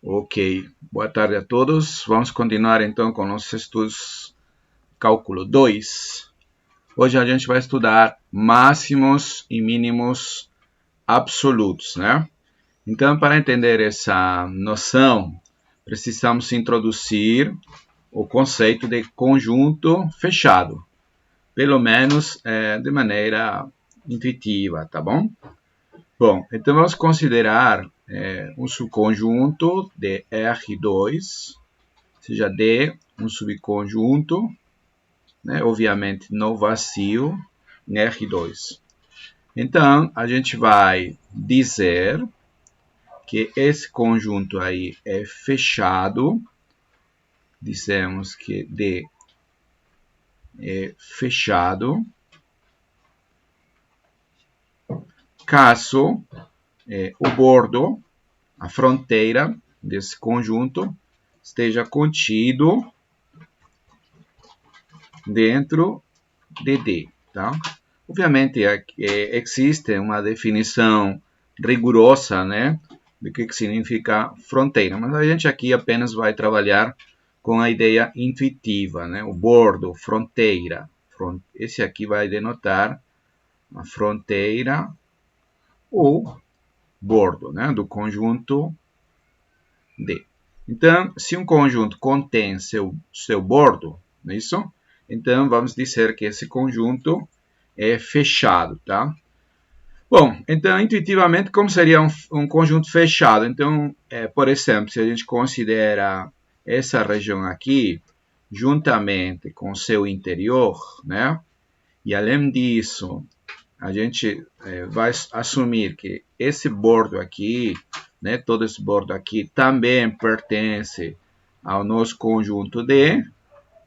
Ok, boa tarde a todos. Vamos continuar então com nossos estudos cálculo 2. Hoje a gente vai estudar máximos e mínimos absolutos, né? Então, para entender essa noção, precisamos introduzir o conceito de conjunto fechado, pelo menos de maneira intuitiva, tá bom? Bom, então vamos considerar um subconjunto de R2, seja D um subconjunto, né, obviamente no vazio, em R2. Então, a gente vai dizer que esse conjunto aí é fechado, dizemos que D é fechado, caso o bordo, a fronteira desse conjunto, esteja contido dentro de D, tá? Obviamente, existe uma definição rigorosa, né, do que significa fronteira, mas a gente aqui apenas vai trabalhar com a ideia intuitiva, né, o bordo, fronteira. Esse aqui vai denotar a fronteira ou bordo, né, do conjunto D. Então, se um conjunto contém seu bordo, não é isso? Então, vamos dizer que esse conjunto é fechado, tá? Bom, então, intuitivamente, como seria um conjunto fechado? Então, por exemplo, se a gente considera essa região aqui, juntamente com seu interior, né? E, além disso, a gente vai assumir que esse bordo aqui, né, todo esse bordo aqui, também pertence ao nosso conjunto D.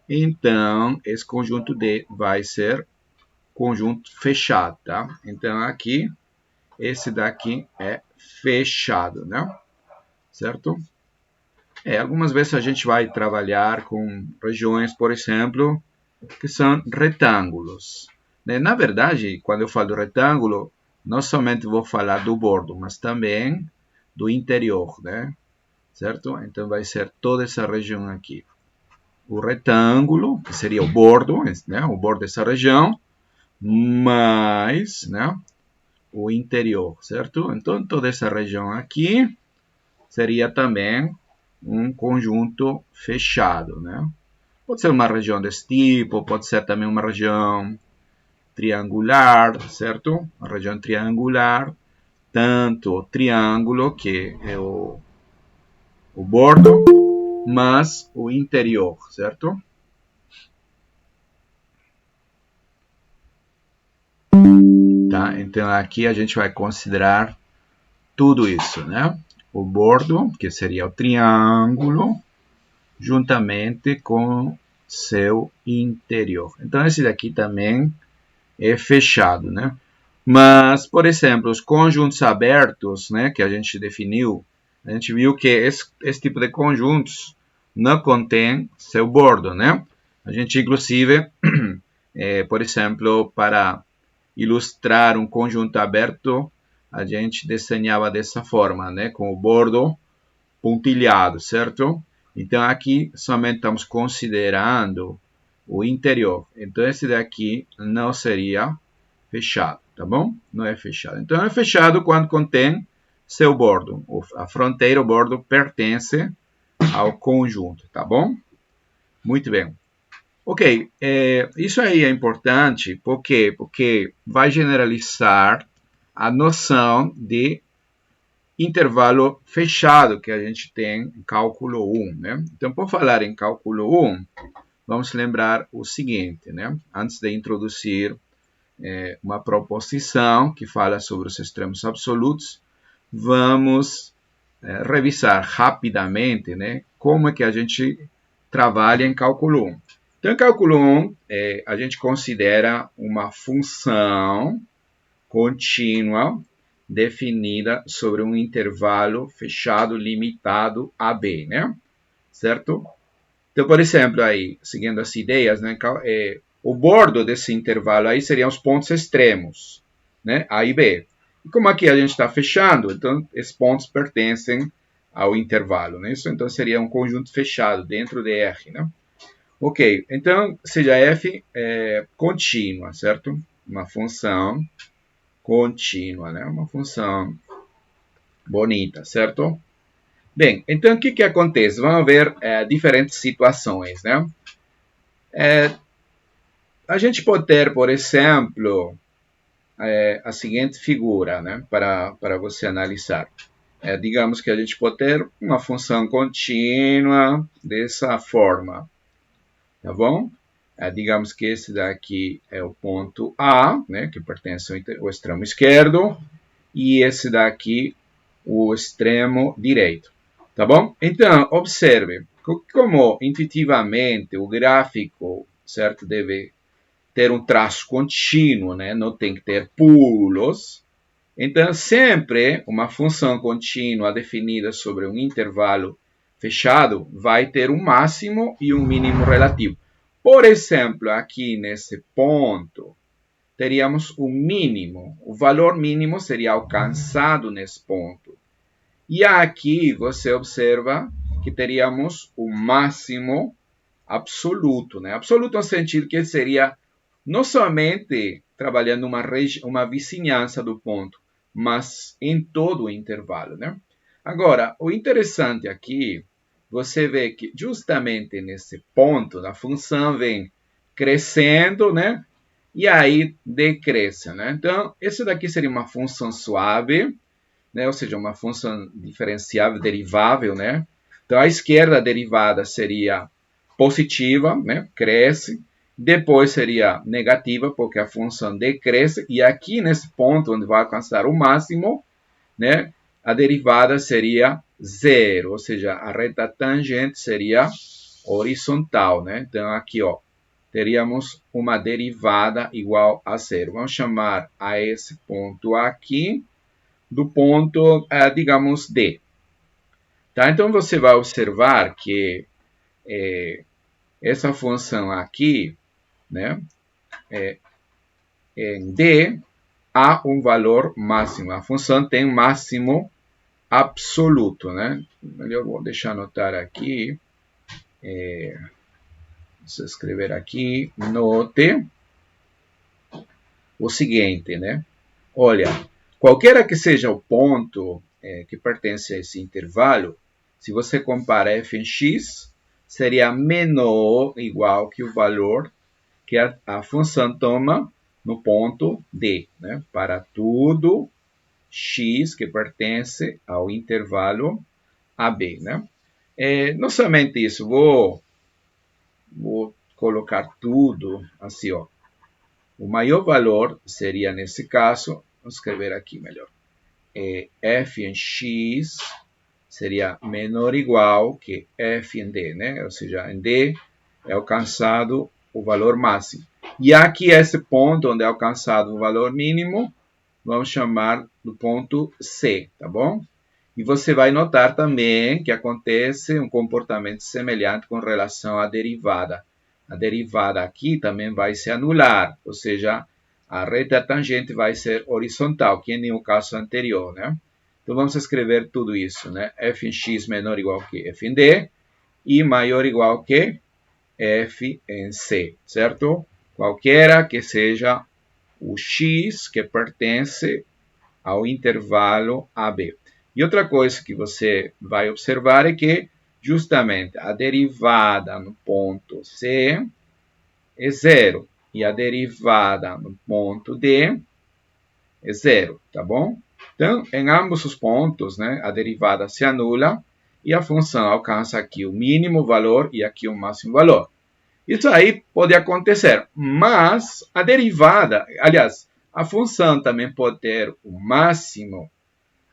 Então, esse conjunto D vai ser conjunto fechado, tá? Então, aqui, esse daqui é fechado, né? Certo? Algumas vezes a gente vai trabalhar com regiões, por exemplo, que são retângulos. Na verdade, quando eu falo retângulo, não somente vou falar do bordo, mas também do interior, né? Certo? Então, vai ser toda essa região aqui. O retângulo, que seria o bordo, né? O bordo dessa região, mais, né, o interior, certo? Então, toda essa região aqui seria também um conjunto fechado, né? Pode ser uma região desse tipo, pode ser também uma região triangular, certo? Uma região triangular, tanto o triângulo, que é o bordo, mas o interior, certo? Tá? Então, aqui a gente vai considerar tudo isso, né? O bordo, que seria o triângulo, juntamente com seu interior. Então, esse daqui também é fechado, né? Mas, por exemplo, os conjuntos abertos, né, que a gente definiu, a gente viu que esse tipo de conjuntos não contém seu bordo, né? A gente, inclusive, por exemplo, para ilustrar um conjunto aberto, a gente desenhava dessa forma, né? Com o bordo pontilhado, certo? Então, aqui somente estamos considerando o interior. Então, esse daqui não seria fechado, tá bom? Não é fechado. Então, é fechado quando contém seu bordo. A fronteira, o bordo, pertence ao conjunto, tá bom? Muito bem. Ok, isso aí é importante, por quê? Porque vai generalizar a noção de intervalo fechado que a gente tem em cálculo 1, né? Então, por falar em cálculo 1, vamos lembrar o seguinte, né? Antes de introduzir uma proposição que fala sobre os extremos absolutos, vamos revisar rapidamente, né, como é que a gente trabalha em cálculo 1. Então, em cálculo 1, a gente considera uma função contínua definida sobre um intervalo fechado limitado a b, né? Certo? Então, por exemplo, aí, seguindo as ideias, né, o bordo desse intervalo aí seriam os pontos extremos, né, A e B. E como aqui a gente está fechando, então esses pontos pertencem ao intervalo, né? Isso então seria um conjunto fechado dentro de R, né? Ok, então seja f contínua, certo? Uma função contínua, né? Uma função bonita, certo? Bem, então o que acontece? Vamos ver diferentes situações, né? A gente pode ter, por exemplo, a seguinte figura, né? Para você analisar. Digamos que a gente pode ter uma função contínua dessa forma, tá bom? Digamos que esse daqui é o ponto A, né, que pertence ao extremo esquerdo, e esse daqui o extremo direito, tá bom? Então, observe como intuitivamente o gráfico, certo, deve ter um traço contínuo, né? Não tem que ter pulos. Então, sempre uma função contínua definida sobre um intervalo fechado vai ter um máximo e um mínimo relativo. Por exemplo, aqui nesse ponto, teríamos o mínimo. O valor mínimo seria alcançado nesse ponto. E aqui você observa que teríamos o máximo absoluto, né? Absoluto no sentido que seria não somente trabalhando uma vizinhança do ponto, mas em todo o intervalo, né? Agora, o interessante aqui, você vê que justamente nesse ponto, a função vem crescendo, né? E aí decresce, né? Então, esse daqui seria uma função suave, né? Ou seja, uma função diferenciável, derivável, né? Então, à esquerda, a derivada seria positiva, né? Cresce. Depois seria negativa, porque a função decresce. E aqui, nesse ponto, onde vai alcançar o máximo, né? A derivada seria zero, ou seja, a reta tangente seria horizontal, né? Então, aqui, ó, teríamos uma derivada igual a zero. Vamos chamar a esse ponto aqui do ponto, digamos, D. Tá? Então, você vai observar que essa função aqui, né, em D, há um valor máximo. A função tem um máximo absoluto, né? Eu vou deixar anotar aqui. Vou escrever aqui, note o seguinte, né? Olha, qualquer que seja o ponto que pertence a esse intervalo, se você compara f em x, seria menor ou igual que o valor que a função toma no ponto D, né? Para tudo x que pertence ao intervalo AB, né? Não somente isso, vou colocar tudo assim, ó. O maior valor seria, nesse caso, vou escrever aqui melhor, f em x seria menor ou igual que f em d, né? Ou seja, em d é alcançado o valor máximo. E aqui, esse ponto onde é alcançado o valor mínimo, vamos chamar do ponto C, tá bom? E você vai notar também que acontece um comportamento semelhante com relação à derivada. A derivada aqui também vai se anular, ou seja, a reta tangente vai ser horizontal, que nem o caso anterior, né? Então, vamos escrever tudo isso, né? f em x menor ou igual que f em d e maior ou igual que f em c, certo? Qualquer que seja o x que pertence ao intervalo AB. E outra coisa que você vai observar é que justamente a derivada no ponto C é zero e a derivada no ponto D é zero, tá bom? Então, em ambos os pontos, né, a derivada se anula e a função alcança aqui o mínimo valor e aqui o máximo valor. Isso aí pode acontecer, mas a derivada, aliás, a função também pode ter o máximo,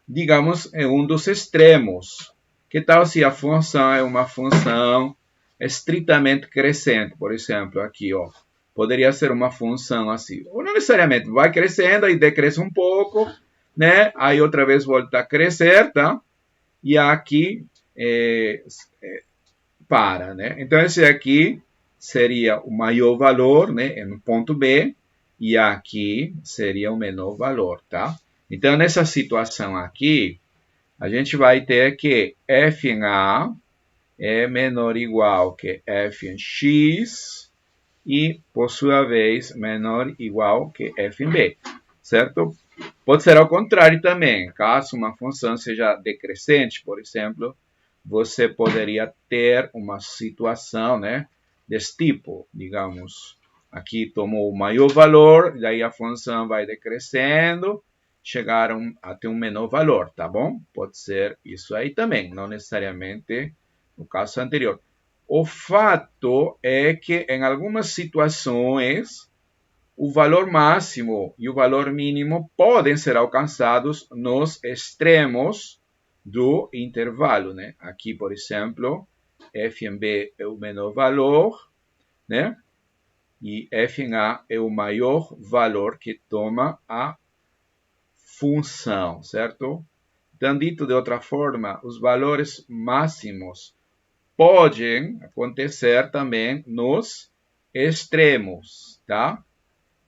digamos, em um dos extremos. Que tal se a função é uma função estritamente crescente? Por exemplo, aqui, ó, poderia ser uma função assim. Ou não necessariamente, vai crescendo e decresce um pouco, né? Aí outra vez volta a crescer, tá? E aqui para, né? Então, esse aqui seria o maior valor, né, no ponto B, e aqui seria o menor valor, tá? Então, nessa situação aqui, a gente vai ter que f em A é menor ou igual que f em x e, por sua vez, menor ou igual que f em B, certo? Pode ser ao contrário também. Caso uma função seja decrescente, por exemplo, você poderia ter uma situação, né, desse tipo. Digamos, aqui tomou o maior valor, daí a função vai decrescendo, chegar até um menor valor, tá bom? Pode ser isso aí também, não necessariamente no caso anterior. O fato é que em algumas situações o valor máximo e o valor mínimo podem ser alcançados nos extremos do intervalo, né? Aqui, por exemplo, f em B é o menor valor, né? E f em A é o maior valor que toma a função, certo? Então, dito de outra forma, os valores máximos podem acontecer também nos extremos, tá?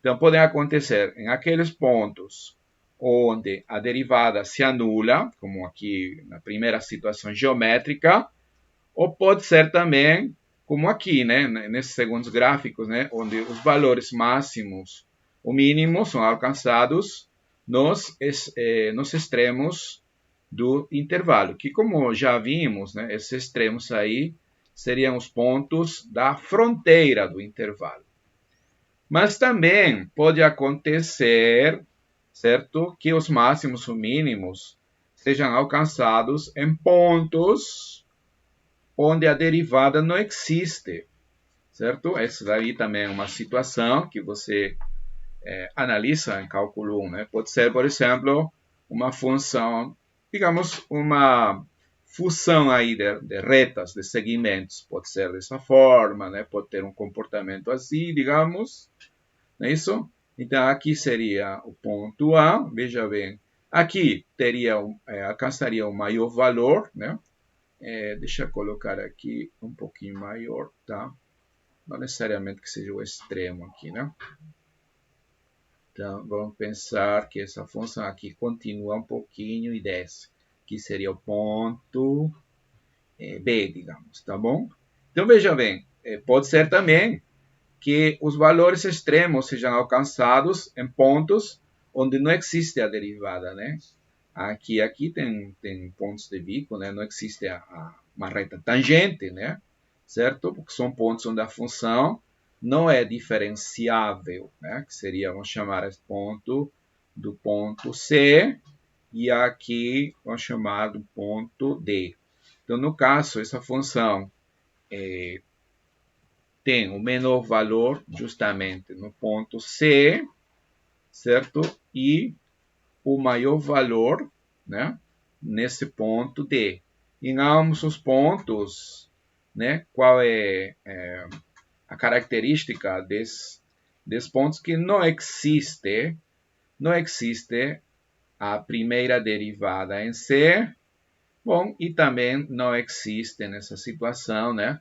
Então, podem acontecer em aqueles pontos onde a derivada se anula, como aqui na primeira situação geométrica, ou pode ser também, como aqui, né, nesses segundos gráficos, né, onde os valores máximos ou mínimos são alcançados nos extremos do intervalo, que como já vimos, né, esses extremos aí seriam os pontos da fronteira do intervalo. Mas também pode acontecer, certo, que os máximos ou mínimos sejam alcançados em pontos onde a derivada não existe, certo? Essa daí também é uma situação que você analisa em cálculo 1, né? Pode ser, por exemplo, uma função, digamos, uma fusão aí de retas, de segmentos, pode ser dessa forma, né? Pode ter um comportamento assim, digamos, não é isso? Então, aqui seria o ponto A, veja bem, aqui alcançaria o maior valor, né? Deixa eu colocar aqui um pouquinho maior, tá? Não necessariamente que seja o extremo aqui, né? Então, vamos pensar que essa função aqui continua um pouquinho e desce. Aqui seria o ponto B, digamos, tá bom? Então, veja bem, pode ser também que os valores extremos sejam alcançados em pontos onde não existe a derivada, né? Aqui tem pontos de bico, né? Não existe uma reta tangente, né? Certo? Porque são pontos onde a função não é diferenciável, né? Que seria, vamos chamar esse ponto do ponto C e aqui vamos chamar do ponto D. Então, no caso, essa função tem o menor valor justamente no ponto C, certo? E o maior valor, né, nesse ponto D. Em ambos os pontos, né, qual é a característica desses pontos que não existe a primeira derivada em C, bom, e também não existe nessa situação, né,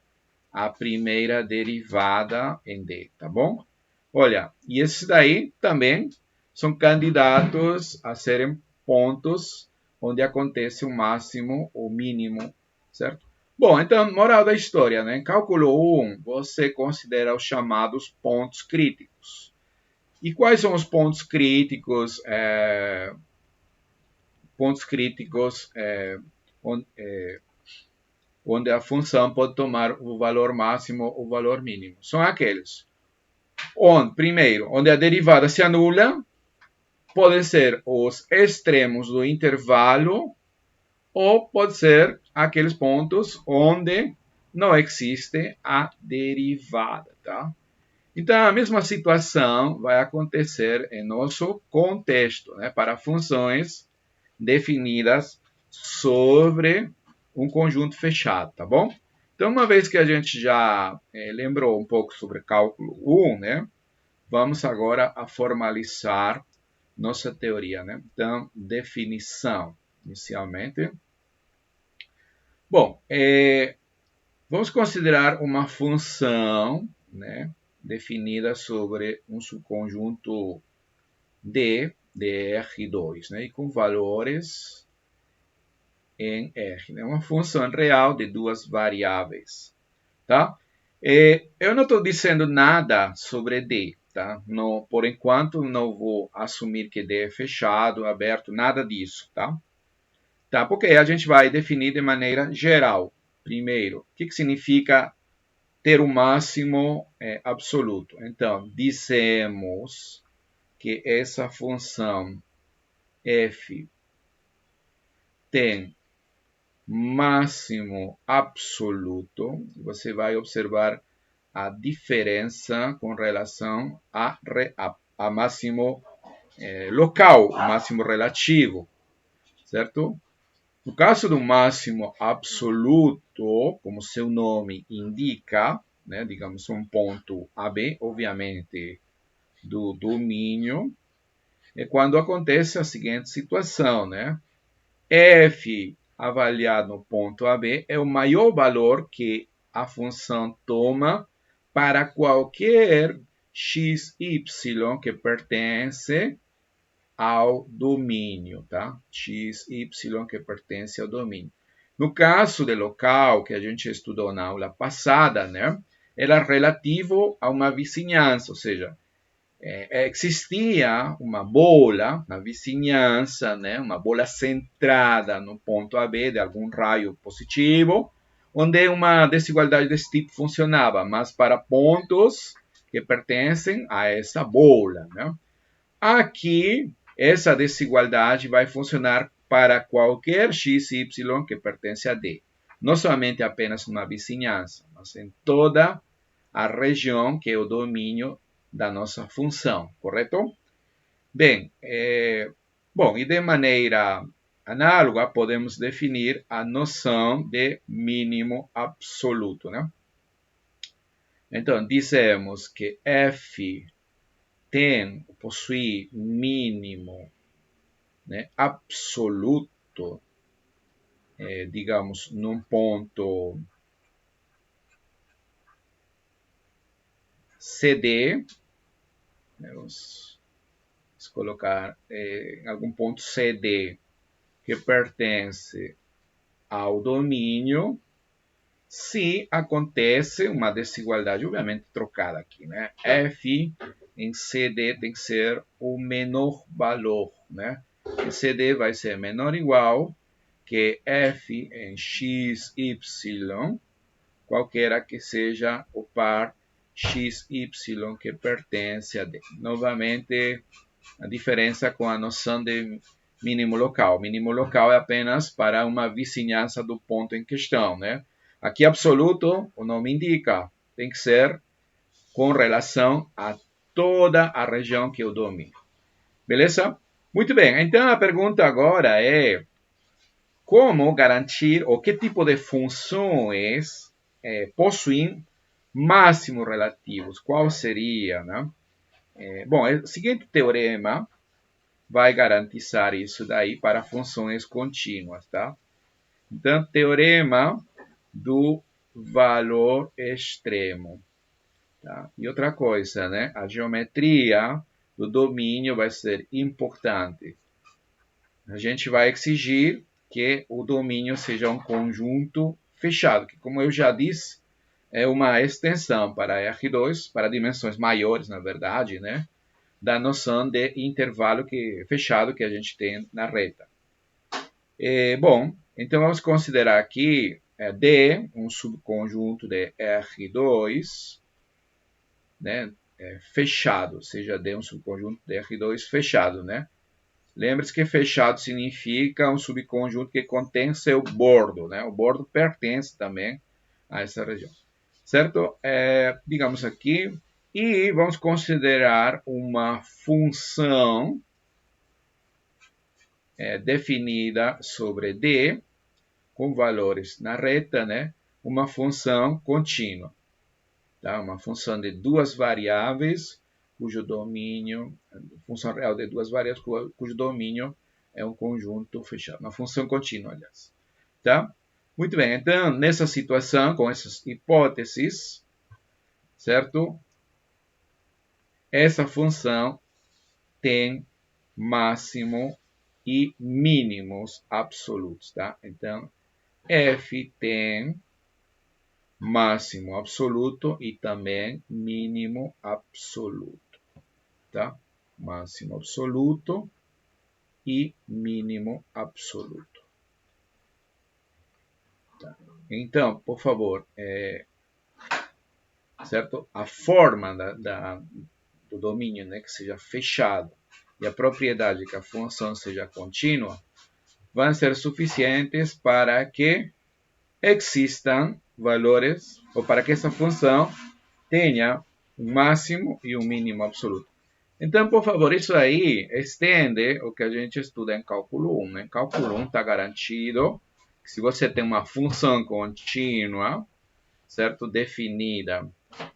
a primeira derivada em D, tá bom? Olha, e esses daí também são candidatos a serem pontos onde acontece o máximo ou mínimo, certo? Bom, então, moral da história, né? Em cálculo 1, você considera os chamados pontos críticos. E quais são os pontos críticos? Pontos críticos onde a função pode tomar o valor máximo ou o valor mínimo. São aqueles primeiro, onde a derivada se anula, podem ser os extremos do intervalo ou pode ser aqueles pontos onde não existe a derivada, tá? Então, a mesma situação vai acontecer em nosso contexto, né, para funções definidas sobre um conjunto fechado, tá bom? Então, uma vez que a gente já lembrou um pouco sobre cálculo 1, né, vamos agora a formalizar nossa teoria, né? Então, definição, inicialmente. Bom, vamos considerar uma função, né, definida sobre um subconjunto D de R2, né, e com valores em R, né? Uma função real de duas variáveis, tá? Eu não estou dizendo nada sobre D, tá? Não, por enquanto, não vou assumir que D é fechado, aberto, nada disso, tá? Tá? Porque a gente vai definir de maneira geral. Primeiro, o que significa ter o máximo absoluto? Então, dizemos que essa função f tem máximo absoluto. Você vai observar a diferença com relação a máximo local, máximo relativo, certo? No caso do máximo absoluto, como seu nome indica, né, digamos um ponto AB, obviamente do domínio, é quando acontece a seguinte situação, né? F avaliado no ponto AB é o maior valor que a função toma para qualquer xy que pertence ao domínio, tá? xy que pertence ao domínio. No caso do local que a gente estudou na aula passada, né? Era relativo a uma vizinhança, ou seja, existia uma bola na vizinhança, né? Uma bola centrada no ponto AB de algum raio positivo, onde uma desigualdade desse tipo funcionava, mas para pontos que pertencem a essa bola, né? Aqui, essa desigualdade vai funcionar para qualquer x e y que pertence a D. Não somente apenas uma vizinhança, mas em toda a região que é o domínio da nossa função, correto? Bem, bom, e de maneira análoga, podemos definir a noção de mínimo absoluto, né? Então, dizemos que f possui mínimo, né, absoluto, digamos, num ponto CD, né, vamos colocar em algum ponto CD que pertence ao domínio, se acontece uma desigualdade, obviamente trocada aqui, né? F em CD tem que ser o menor valor, né? Em CD vai ser menor ou igual que F em x, y, qualquer que seja o par x, y que pertence a D. Novamente, a diferença com a noção de mínimo local. Mínimo local é apenas para uma vizinhança do ponto em questão, né? Aqui, absoluto, o nome indica, tem que ser com relação a toda a região que eu domino. Beleza? Muito bem, então a pergunta agora é como garantir, ou que tipo de funções possuem máximos relativos? Qual seria, né? Bom, o seguinte teorema vai garantizar isso daí para funções contínuas, tá? Então, teorema do valor extremo. Tá? E outra coisa, né? A geometria do domínio vai ser importante. A gente vai exigir que o domínio seja um conjunto fechado, que, como eu já disse, é uma extensão para R2, para dimensões maiores, na verdade, né? Da noção de intervalo fechado que a gente tem na reta. Bom, então vamos considerar aqui D, um subconjunto de R2, né, fechado, ou seja, D um subconjunto de R2 fechado, né? Lembre-se que fechado significa um subconjunto que contém seu bordo, né? O bordo pertence também a essa região, certo? Digamos aqui, e vamos considerar uma função definida sobre D, com valores na reta, né? Uma função contínua. Tá? Uma função de duas variáveis, cujo domínio, função real de duas variáveis, cujo domínio é um conjunto fechado. Uma função contínua, aliás. Tá? Muito bem, então, nessa situação, com essas hipóteses, certo? Essa função tem máximo e mínimos absolutos, tá? Então, f tem máximo absoluto e também mínimo absoluto, tá? Máximo absoluto e mínimo absoluto. Tá? Então, por favor, certo? A forma do domínio, né, que seja fechado, e a propriedade que a função seja contínua, vão ser suficientes para que existam valores, ou para que essa função tenha um máximo e um mínimo absoluto. Então, por favor, isso aí estende o que a gente estuda em cálculo 1. Em cálculo 1 está garantido que se você tem uma função contínua, certo, definida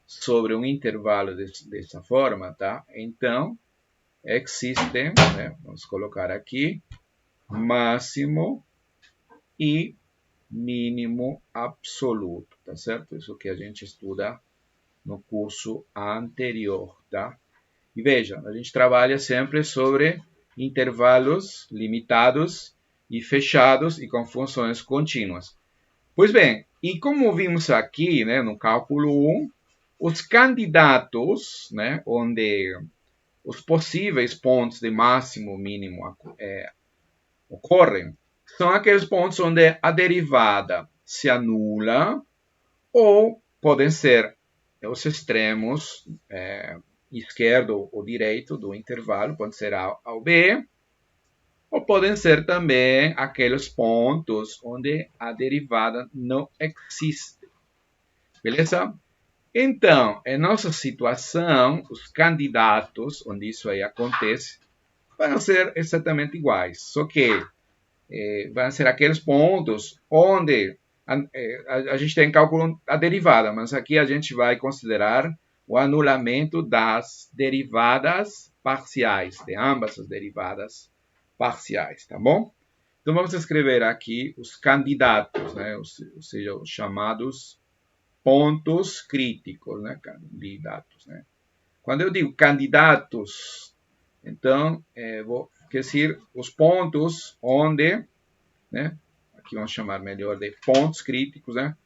sobre um intervalo dessa forma, tá? Então, existe, né, vamos colocar aqui, máximo e mínimo absoluto, tá certo? Isso que a gente estuda no curso anterior, tá? E veja, a gente trabalha sempre sobre intervalos limitados e fechados e com funções contínuas. Pois bem, e como vimos aqui, né, no cálculo 1, os candidatos, né, onde os possíveis pontos de máximo e mínimo ocorrem, são aqueles pontos onde a derivada se anula ou podem ser os extremos esquerdo ou direito do intervalo, pode ser A ou B, ou podem ser também aqueles pontos onde a derivada não existe. Beleza? Então, em nossa situação, os candidatos onde isso aí acontece vão ser exatamente iguais, só que vão ser aqueles pontos onde a gente tem cálculo a derivada, mas aqui a gente vai considerar o anulamento das derivadas parciais, de ambas as derivadas parciais, tá bom? Então vamos escrever aqui os candidatos, né? Ou seja, os chamados pontos críticos, né? Candidatos, né? Quando eu digo candidatos, então vou dizer os pontos onde, né? Aqui vamos chamar melhor de pontos críticos, né?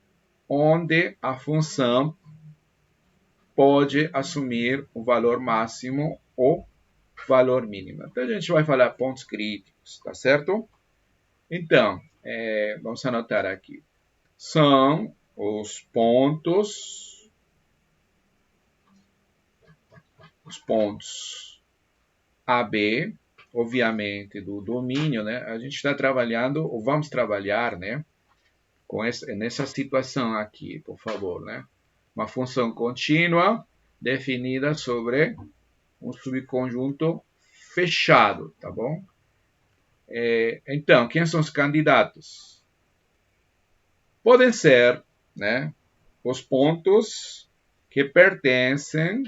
Onde a função pode assumir o valor máximo ou valor mínimo. Então a gente vai falar pontos críticos, tá certo? Então, vamos anotar aqui. São os pontos AB, obviamente, do domínio, né? A gente está trabalhando, ou vamos trabalhar, né? Nessa situação aqui, por favor, né? Uma função contínua definida sobre um subconjunto fechado, tá bom? Então, quem são os candidatos? Podem ser, né, os pontos que pertencem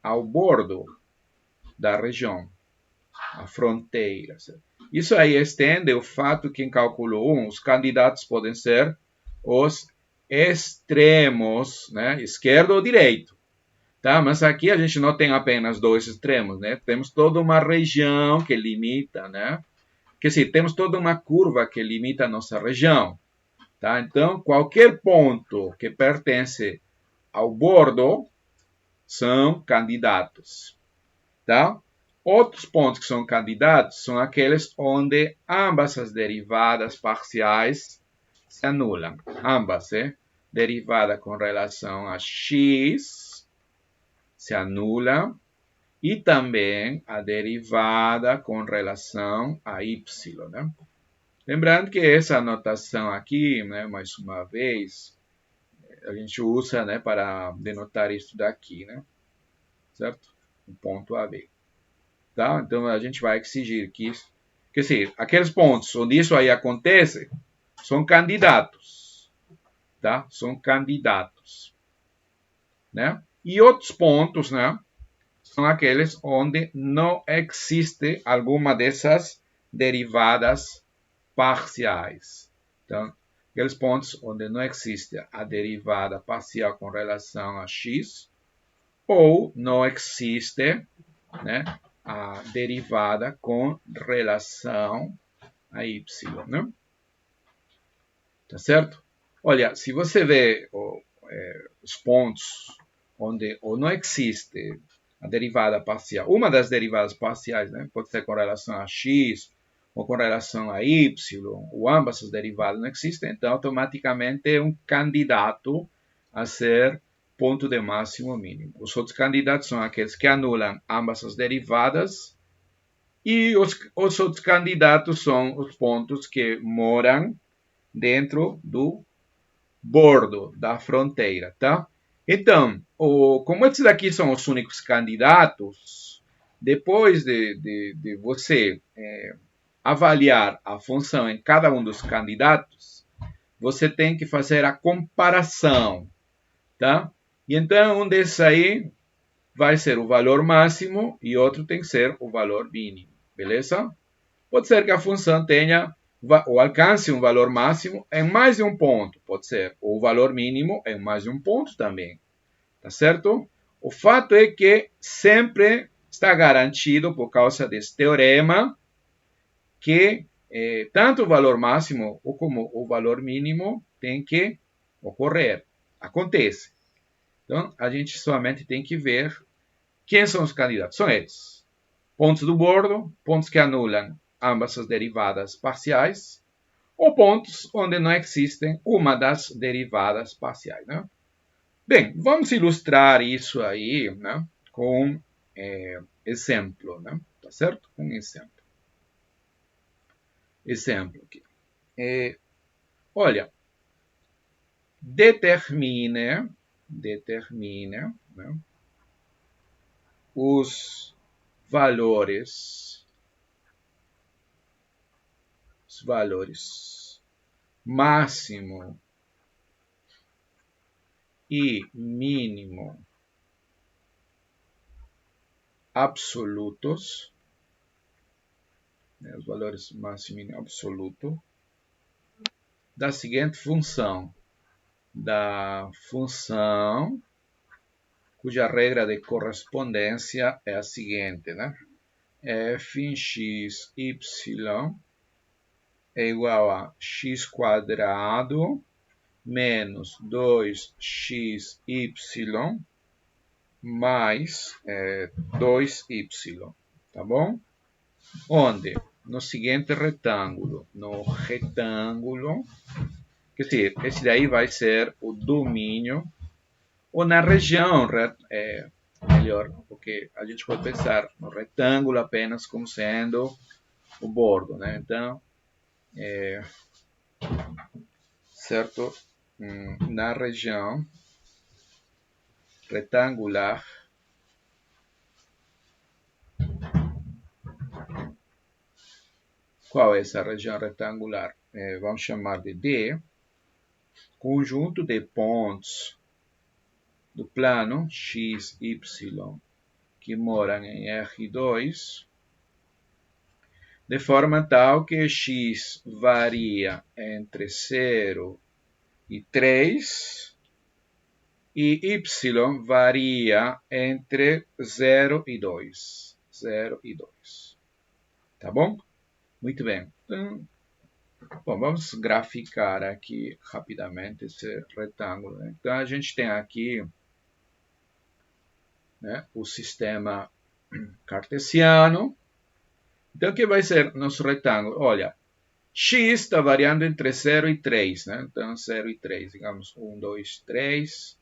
ao bordo da região, a fronteira. Isso aí estende o fato que em cálculo 1 os candidatos podem ser os extremos, né, esquerdo ou direito. Tá? Mas aqui a gente não tem apenas dois extremos, né? Temos toda uma região que limita, né? Quer dizer, temos toda uma curva que limita a nossa região. Tá? Então, qualquer ponto que pertence ao bordo são candidatos. Tá? Outros pontos que são candidatos são aqueles onde ambas as derivadas parciais se anulam. Ambas, derivada com relação a x se anula e também a derivada com relação a y. Né? Lembrando que essa notação aqui, né, mais uma vez, a gente usa, né, para denotar isso daqui, né? Certo? O ponto AB. Tá? Então a gente vai exigir que isso, quer dizer, aqueles pontos onde isso aí acontece são candidatos, tá? São candidatos, né? E outros pontos, né, são aqueles onde não existe alguma dessas derivadas parciais. Então, aqueles pontos onde não existe a derivada parcial com relação a x, ou não existe, né, a derivada com relação a y, né? Tá certo? Olha, se você vê os pontos onde ou não existe a derivada parcial, uma das derivadas parciais, né, pode ser com relação a x ou com relação a y, ou ambas as derivadas não existem, então automaticamente é um candidato a ser ponto de máximo mínimo. Os outros candidatos são aqueles que anulam ambas as derivadas e os outros candidatos são os pontos que moram dentro do bordo da fronteira, tá? Então, como esses daqui são os únicos candidatos, depois de você avaliar a função em cada um dos candidatos, você tem que fazer a comparação, tá? E então, um desses aí vai ser o valor máximo e outro tem que ser o valor mínimo, beleza? Pode ser que a função tenha ou alcance um valor máximo em mais de um ponto, pode ser, ou o valor mínimo em mais de um ponto também, tá certo? O fato é que sempre está garantido, por causa desse teorema, que tanto o valor máximo como o valor mínimo tem que ocorrer, acontece. Então, a gente somente tem que ver quem são os candidatos. São eles. Pontos do bordo, pontos que anulam ambas as derivadas parciais, ou pontos onde não existem uma das derivadas parciais. Né? Bem, vamos ilustrar isso aí, né, com exemplo, né? Tá certo? Um exemplo. Exemplo aqui. Olha, determine né, os valores máximo e mínimo absolutos, né, os valores máximo e mínimo absoluto, da seguinte função, da função cuja regra de correspondência é a seguinte, né? F em x, y é igual a x quadrado menos 2xy mais 2y, tá bom? Onde? No seguinte retângulo. Quer dizer, esse daí vai ser o domínio, ou na região, melhor, porque a gente pode pensar no retângulo apenas como sendo o bordo, né? Então, certo? Na região retangular, qual é essa região retangular? Vamos chamar de D, conjunto de pontos do plano x, y, que moram em R2, de forma tal que x varia entre 0 e 3 e y varia entre 0 e 2. 0 e 2. Tá bom? Muito bem. Então, bom, vamos graficar aqui rapidamente esse retângulo. Né? Então, a gente tem aqui, né, o sistema cartesiano. Então, o que vai ser nosso retângulo? Olha, x está variando entre 0 e 3. Né? Então, 0 e 3. Digamos, 1, 2, 3.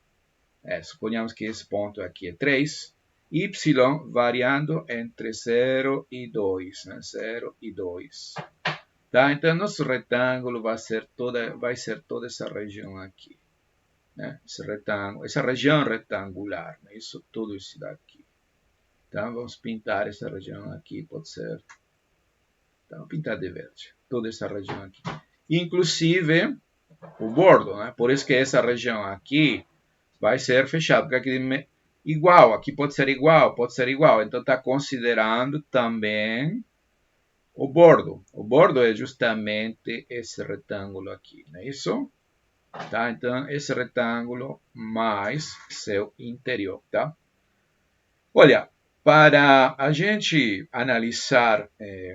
Suponhamos que esse ponto aqui é 3. Y variando entre 0 e 2. Né? 0 e 2. Tá? Então, nosso retângulo vai ser toda essa região aqui. Né? Esse retângulo, essa região retangular. Né? Isso, tudo isso daqui. Então, vamos pintar essa região aqui. Pode ser. Então, pintar de verde. Toda essa região aqui. Inclusive, o bordo. Né? Por isso que essa região aqui vai ser fechada. Porque aqui igual. Aqui pode ser igual. Pode ser igual. Então, está considerando também o bordo. O bordo é justamente esse retângulo aqui, não é isso? Tá? Então, esse retângulo mais seu interior, tá? Olha, Para a gente analisar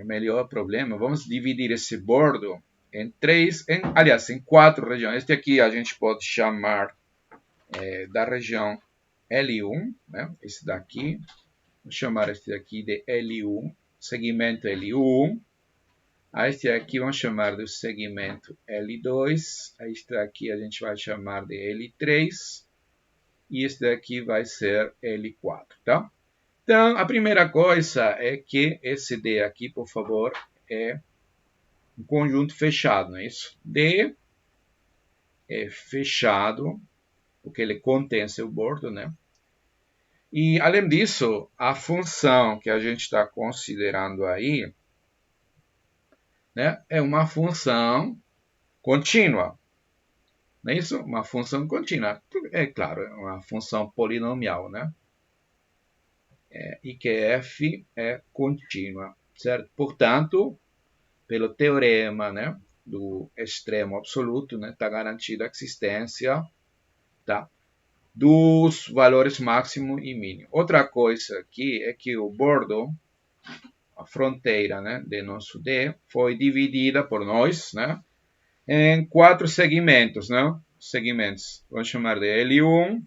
melhor o problema, vamos dividir esse bordo em em 4 regiões. Este aqui a gente pode chamar da região L1, né? Esse daqui, vou chamar este daqui de L1, segmento L1. A este aqui vamos chamar de segmento L2, a este aqui a gente vai chamar de L3, e este daqui vai ser L4, tá? Então, a primeira coisa é que esse D aqui, por favor, é um conjunto fechado, não é isso? D é fechado, porque ele contém seu bordo, né? E, além disso, a função que a gente está considerando aí, né, é uma função contínua. Não é isso? Uma função contínua. É claro, é uma função polinomial, né? E que f é contínua, certo? Portanto, pelo teorema, né, do extremo absoluto, né, está garantida a existência, tá, dos valores máximo e mínimo. Outra coisa aqui é que o bordo, a fronteira, né, de nosso D, foi dividida por nós, né, em 4 segmentos, né? Segmentos, vamos chamar de L1,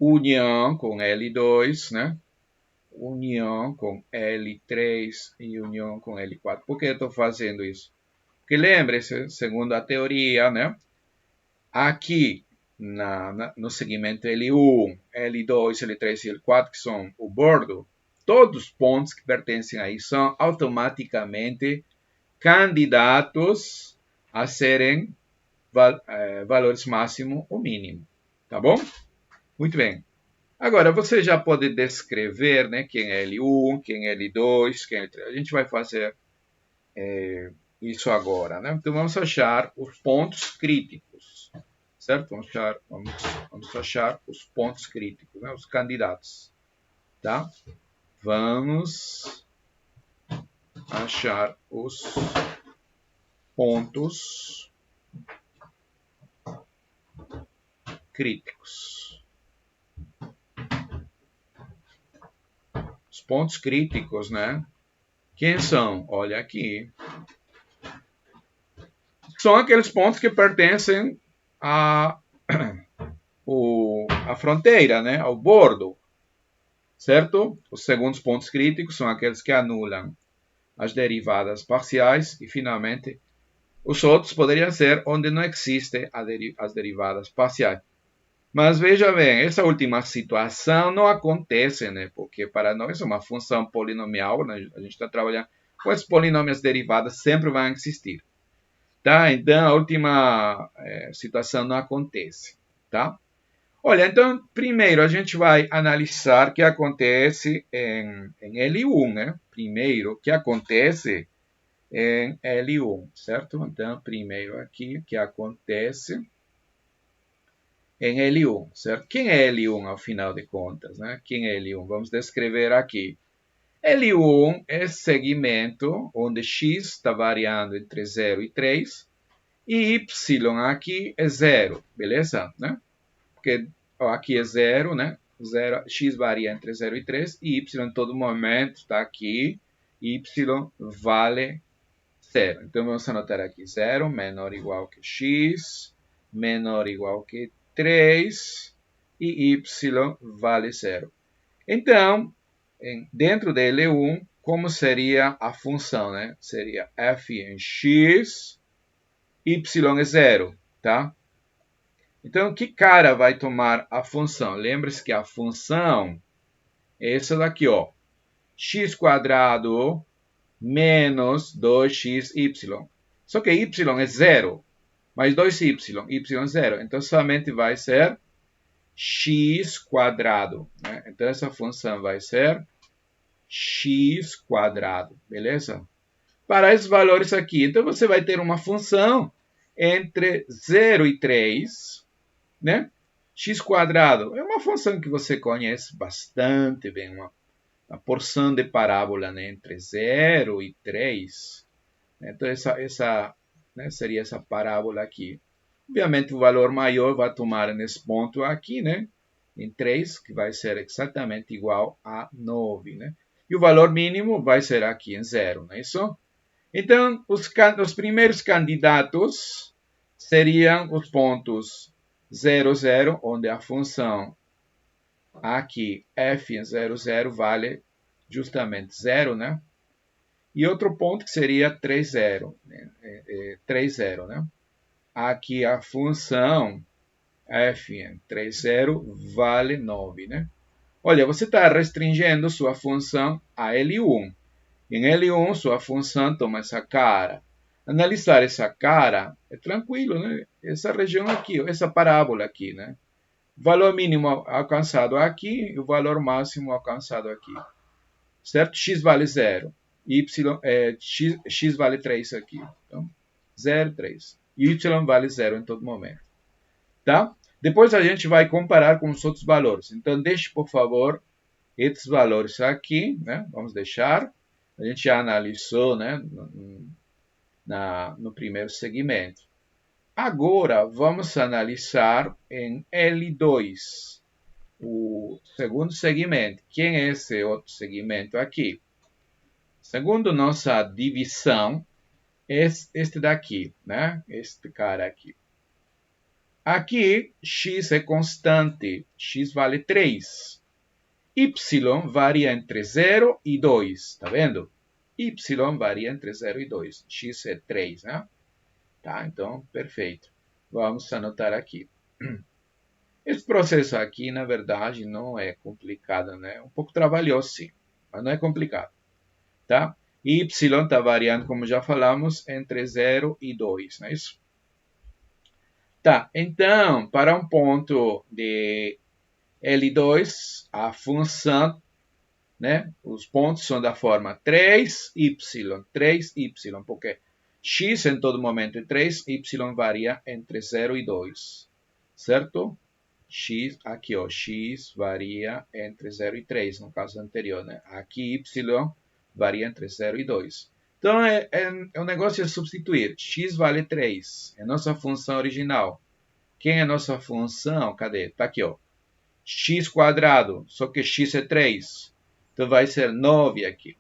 união com L2, né? União com L3 e união com L4. Por que eu estou fazendo isso? Porque lembre-se, segundo a teoria, né? Aqui no segmento L1, L2, L3 e L4, que são o bordo, todos os pontos que pertencem aí são automaticamente candidatos a serem valores máximo ou mínimo. Tá bom? Muito bem. Agora, você já pode descrever, né, quem é L1, quem é L2, quem é L3. A gente vai fazer isso agora, né? Então, vamos achar os pontos críticos, certo? Vamos achar os pontos críticos, né? Os candidatos, tá? Vamos achar os pontos críticos. Os pontos críticos, né? Quem são? Olha aqui. São aqueles pontos que pertencem à fronteira, né? Ao bordo, certo? Os segundos pontos críticos são aqueles que anulam as derivadas parciais e, finalmente, os outros poderiam ser onde não existem as derivadas parciais. Mas veja bem, essa última situação não acontece, né? Porque para nós é uma função polinomial, né? A gente está trabalhando com as polinômios derivadas, sempre vão existir. Tá? Então, a última situação não acontece. Tá? Olha, então, primeiro a gente vai analisar o que acontece em L1, né? Primeiro, o que acontece em L1, certo? Então, primeiro aqui, o que acontece em L1, certo? Quem é L1, ao final de contas, né? Quem é L1? Vamos descrever aqui. L1 é segmento onde x está variando entre 0 e 3 e y aqui é 0, beleza? Né? Porque aqui é 0, né? 0, x varia entre 0 e 3 e y em todo momento está aqui, y vale 0. Então vamos anotar aqui 0 menor ou igual que x, menor ou igual que 3 e y vale 0. Então, dentro de L1, como seria a função, né? Seria f em x, y é 0, tá? Então, que cara vai tomar a função? Lembre-se que a função é essa daqui, ó. X quadrado menos 2xy. Só que y é 0, mais 2y, y é 0. Então, somente vai ser x quadrado, né? Então, essa função vai ser x quadrado, beleza? Para esses valores aqui, então você vai ter uma função entre 0 e 3, né? X quadrado é uma função que você conhece bastante bem, uma porção de parábola, né, entre 0 e 3. Então, né, seria essa parábola aqui. Obviamente, o valor maior vai tomar nesse ponto aqui, né? em 3, que vai ser exatamente igual a 9, né? E o valor mínimo vai ser aqui em 0, não é isso? Então, os primeiros candidatos seriam os pontos 0, 0, onde a função aqui f em 0, 0 vale justamente 0, né? E outro ponto que seria 3, 0, né? 3, 0, né? Aqui a função f em 3, 0 vale 9, né? Olha, você está restringindo sua função a L1. Em L1, sua função toma essa cara. Analisar essa cara é tranquilo, né? Essa região aqui, essa parábola aqui, né? Valor mínimo alcançado aqui e o valor máximo alcançado aqui. Certo? X vale 0. X vale 3 aqui. Então, 0, 3. Y vale 0 em todo momento. Tá? Depois a gente vai comparar com os outros valores. Então, deixe, por favor, esses valores aqui, né? Vamos deixar. A gente já analisou, né? No primeiro segmento. Agora, vamos analisar em L2, o segundo segmento. Quem é esse outro segmento aqui? Segundo nossa divisão, é este daqui, né? Este cara aqui. Aqui, x é constante, x vale 3. Y varia entre 0 e 2, tá vendo? Y varia entre 0 e 2. X é 3, né? Tá, então, perfeito. Vamos anotar aqui. Esse processo aqui, na verdade, não é complicado, né? Um pouco trabalhoso, sim, mas não é complicado, tá? Y está variando, como já falamos, entre 0 e 2, não é isso? Tá, então, para um ponto de L2, a função, né? Os pontos são da forma 3y, porque x em todo momento é 3, y varia entre 0 e 2, certo? X, aqui ó, x varia entre 0 e 3, no caso anterior, né? Aqui y varia entre 0 e 2. Então, o negócio é substituir. X vale 3, é nossa função original. Quem é nossa função? Cadê? Tá aqui, ó. X quadrado, só que x é 3. Então, vai ser 9 aqui.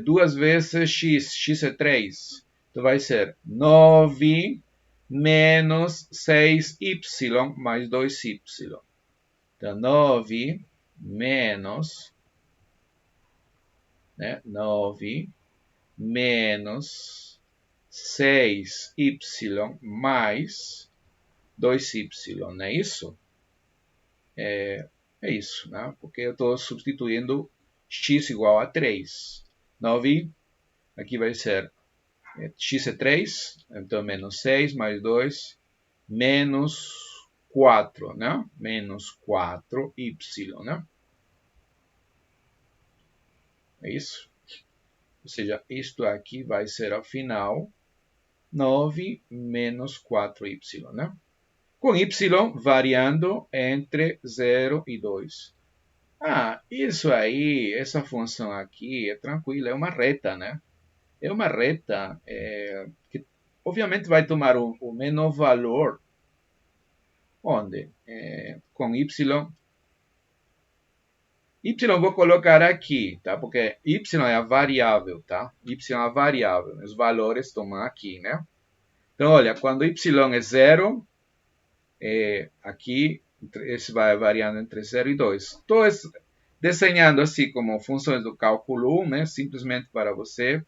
2 vezes x é 3. Então, vai ser 9 menos 6y mais 2y. Então, 9 menos, né, 9 menos 6y mais 2y, não é isso? É isso, né? Porque eu estou substituindo x igual a 3. 9, aqui vai ser x é 3, então menos 6 mais 2, menos 4, né? Menos 4y, né? É isso? Ou seja, isto aqui vai ser, ao final, 9 menos 4y, né? Com y variando entre 0 e 2. Ah, isso aí, essa função aqui é tranquila, é uma reta, né? É uma reta que, obviamente, vai tomar o menor valor, onde? Com y vou colocar aqui, tá? Porque y é a variável, tá? Y é a variável. Os valores tomam aqui, né? Então, olha, quando y é 0, aqui esse vai variando entre 0 e 2. Estou desenhando assim como funções do cálculo 1, né? Simplesmente para você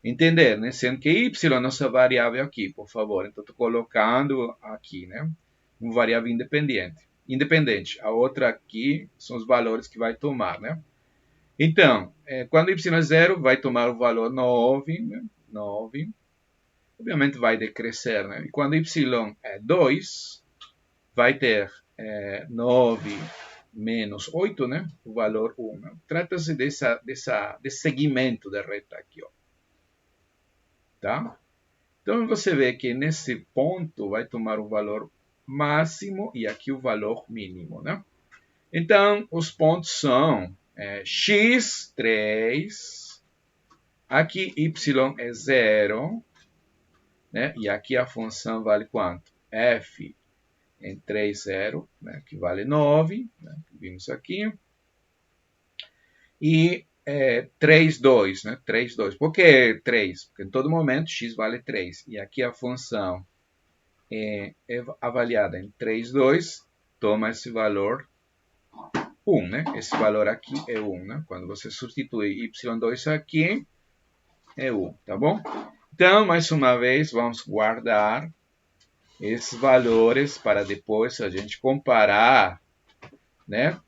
entender, né? Sendo que y é nossa variável aqui, por favor. Então, estou colocando aqui, né? Uma variável independente. A outra aqui são os valores que vai tomar, né? Então, quando y é 0, vai tomar o valor 9, né? 9. Obviamente vai decrescer, né? E quando y é 2, vai ter 9 menos 8, né? O valor 1. Né? Trata-se desse segmento de reta aqui, ó. Tá? Então, você vê que nesse ponto vai tomar o valor máximo e aqui o valor mínimo, né? Então, os pontos são x, 3, aqui y é 0, né? E aqui a função vale quanto? F em 3, 0, né, que vale 9, né, que vimos aqui. E 3, 2, né, 3, 2. Por que 3? Porque em todo momento x vale 3. E aqui a função é avaliada em 3, 2, toma esse valor 1, né? Esse valor aqui é 1, né? Quando você substitui y2 aqui, é 1, tá bom? Então, mais uma vez, vamos guardar esses valores para depois a gente comparar, né?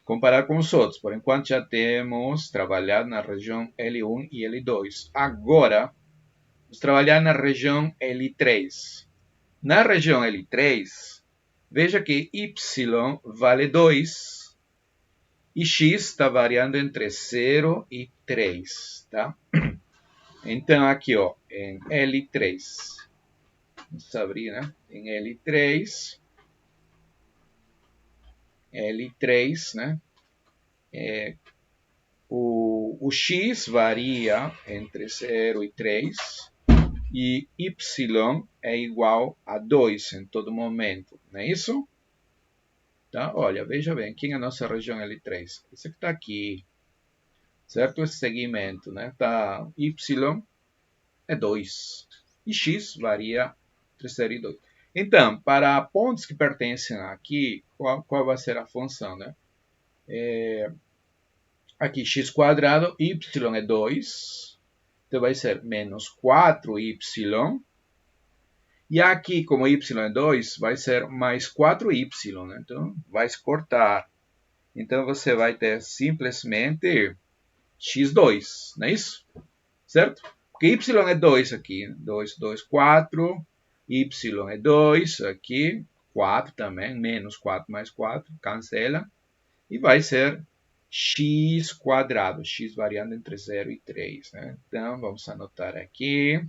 Comparar com os outros. Por enquanto já temos trabalhado na região L1 e L2. Agora, vamos trabalhar na região L3. Na região L3, veja que y vale 2 e x está variando entre 0 e 3, tá? Então, aqui, ó, em L3, vamos abrir, né? Em L3, né? O x varia entre 0 e 3 e y é igual a 2 em todo momento, não é isso? Tá? Olha, veja bem, aqui na nossa região L3, isso que está aqui, certo? Esse segmento, né? Tá, y é 2 e x varia entre 0 e 2. Então, para pontos que pertencem aqui, qual vai ser a função, né? Aqui x quadrado, y é 2, então vai ser menos 4y. E aqui, como y é 2, vai ser mais 4y, né? Então, vai se cortar. Então, você vai ter simplesmente x2, não é isso? Certo? Porque y é 2 aqui. 2, 2, 4. Y é 2 aqui. 4 também. Menos 4 mais 4. Cancela. E vai ser x quadrado. X variando entre 0 e 3. Né? Então, vamos anotar aqui.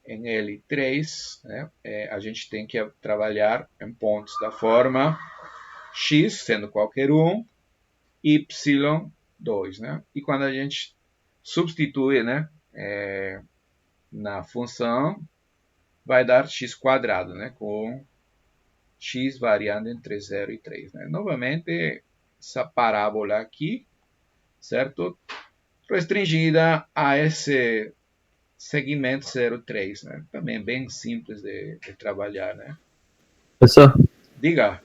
Em L3, né, a gente tem que trabalhar em pontos da forma x, sendo qualquer um, y2. Né? E quando a gente substitui, né, na função, vai dar x quadrado, né, com x variando entre 0 e 3. Né? Novamente, essa parábola aqui, certo? Restringida a esse segmento 0,3, né? Também bem simples de trabalhar, né? Professor, Diga.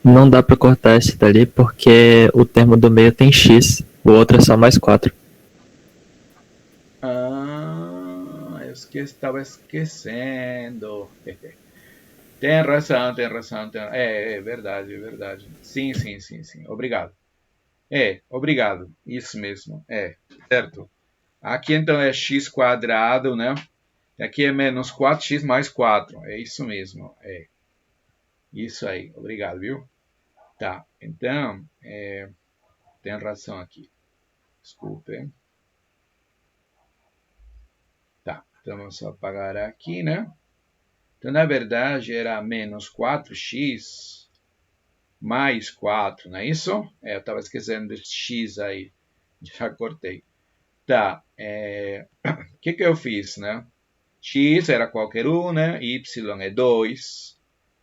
não dá para cortar esse dali porque o termo do meio tem x, o outro é só mais 4. Eu estava esquecendo. Tem razão, tem razão. É verdade, é verdade. Sim, sim, sim, sim. Obrigado. Obrigado. Isso mesmo. Certo. Aqui então é x quadrado, né? Aqui é menos 4x mais 4. É isso mesmo. Isso aí. Obrigado, viu? Tá. Então, tem razão aqui. Desculpe. Tá. Então, vamos apagar aqui, né? Então, na verdade, era menos 4x mais 4, não é isso? Eu estava esquecendo de x aí. Já cortei. Tá. O que eu fiz, né? X era qualquer um, né? Y é 2.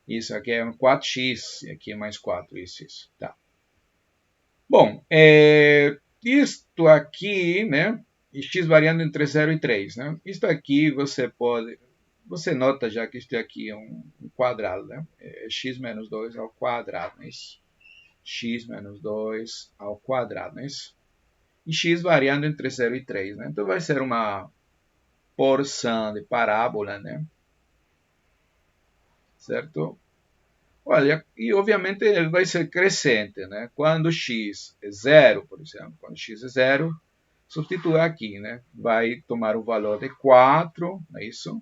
Isso aqui é um 4x. E aqui é mais 4. Isso. Tá. Bom, isto aqui, né? E x variando entre 0 e 3, né? Isto aqui você nota já que isto aqui é um quadrado, né? É x menos 2 ao quadrado, não é isso? X menos 2 ao quadrado, não é isso? E x variando entre 0 e 3, né? Então vai ser uma porção de parábola, né? Certo? Olha, e obviamente ele vai ser crescente, né? Quando x é 0, por exemplo, quando x é 0, substituir aqui, né? Vai tomar o valor de 4, não é isso?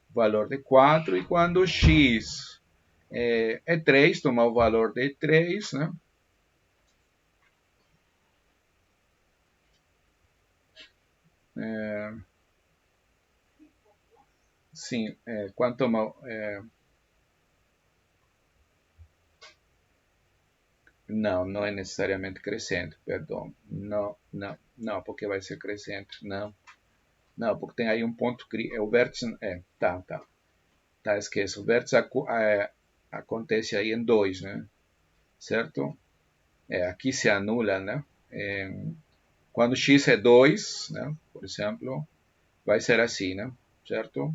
O valor de 4, e quando x é 3, tomar o valor de 3, né? Sim, quando tomar... não é necessariamente crescente, perdão. Não, porque vai ser crescente, não. Não, porque tem aí um ponto, o vértice, tá. Tá, esqueça. O vértice acontece aí em 2, né? Certo? Aqui se anula, né? Quando x é 2, né? Por exemplo, vai ser assim, né? Certo?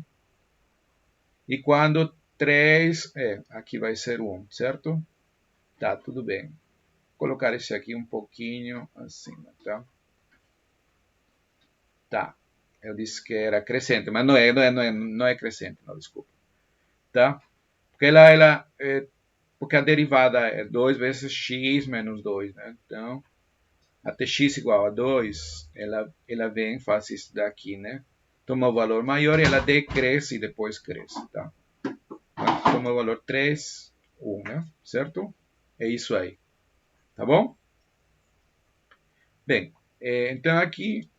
E quando 3, aqui vai ser 1, certo? Tá, tudo bem. Vou colocar esse aqui um pouquinho acima, tá? Tá. Eu disse que era crescente, mas não é crescente, não, desculpa. Tá? Porque a derivada é 2 vezes x menos 2, né? Então, até x igual a 2, ela vem, faz isso daqui, né? Toma o valor maior e ela decresce e depois cresce, tá? Então, toma o valor 3, 1, né? Certo? É isso aí. Tá bom? Bem, então aqui,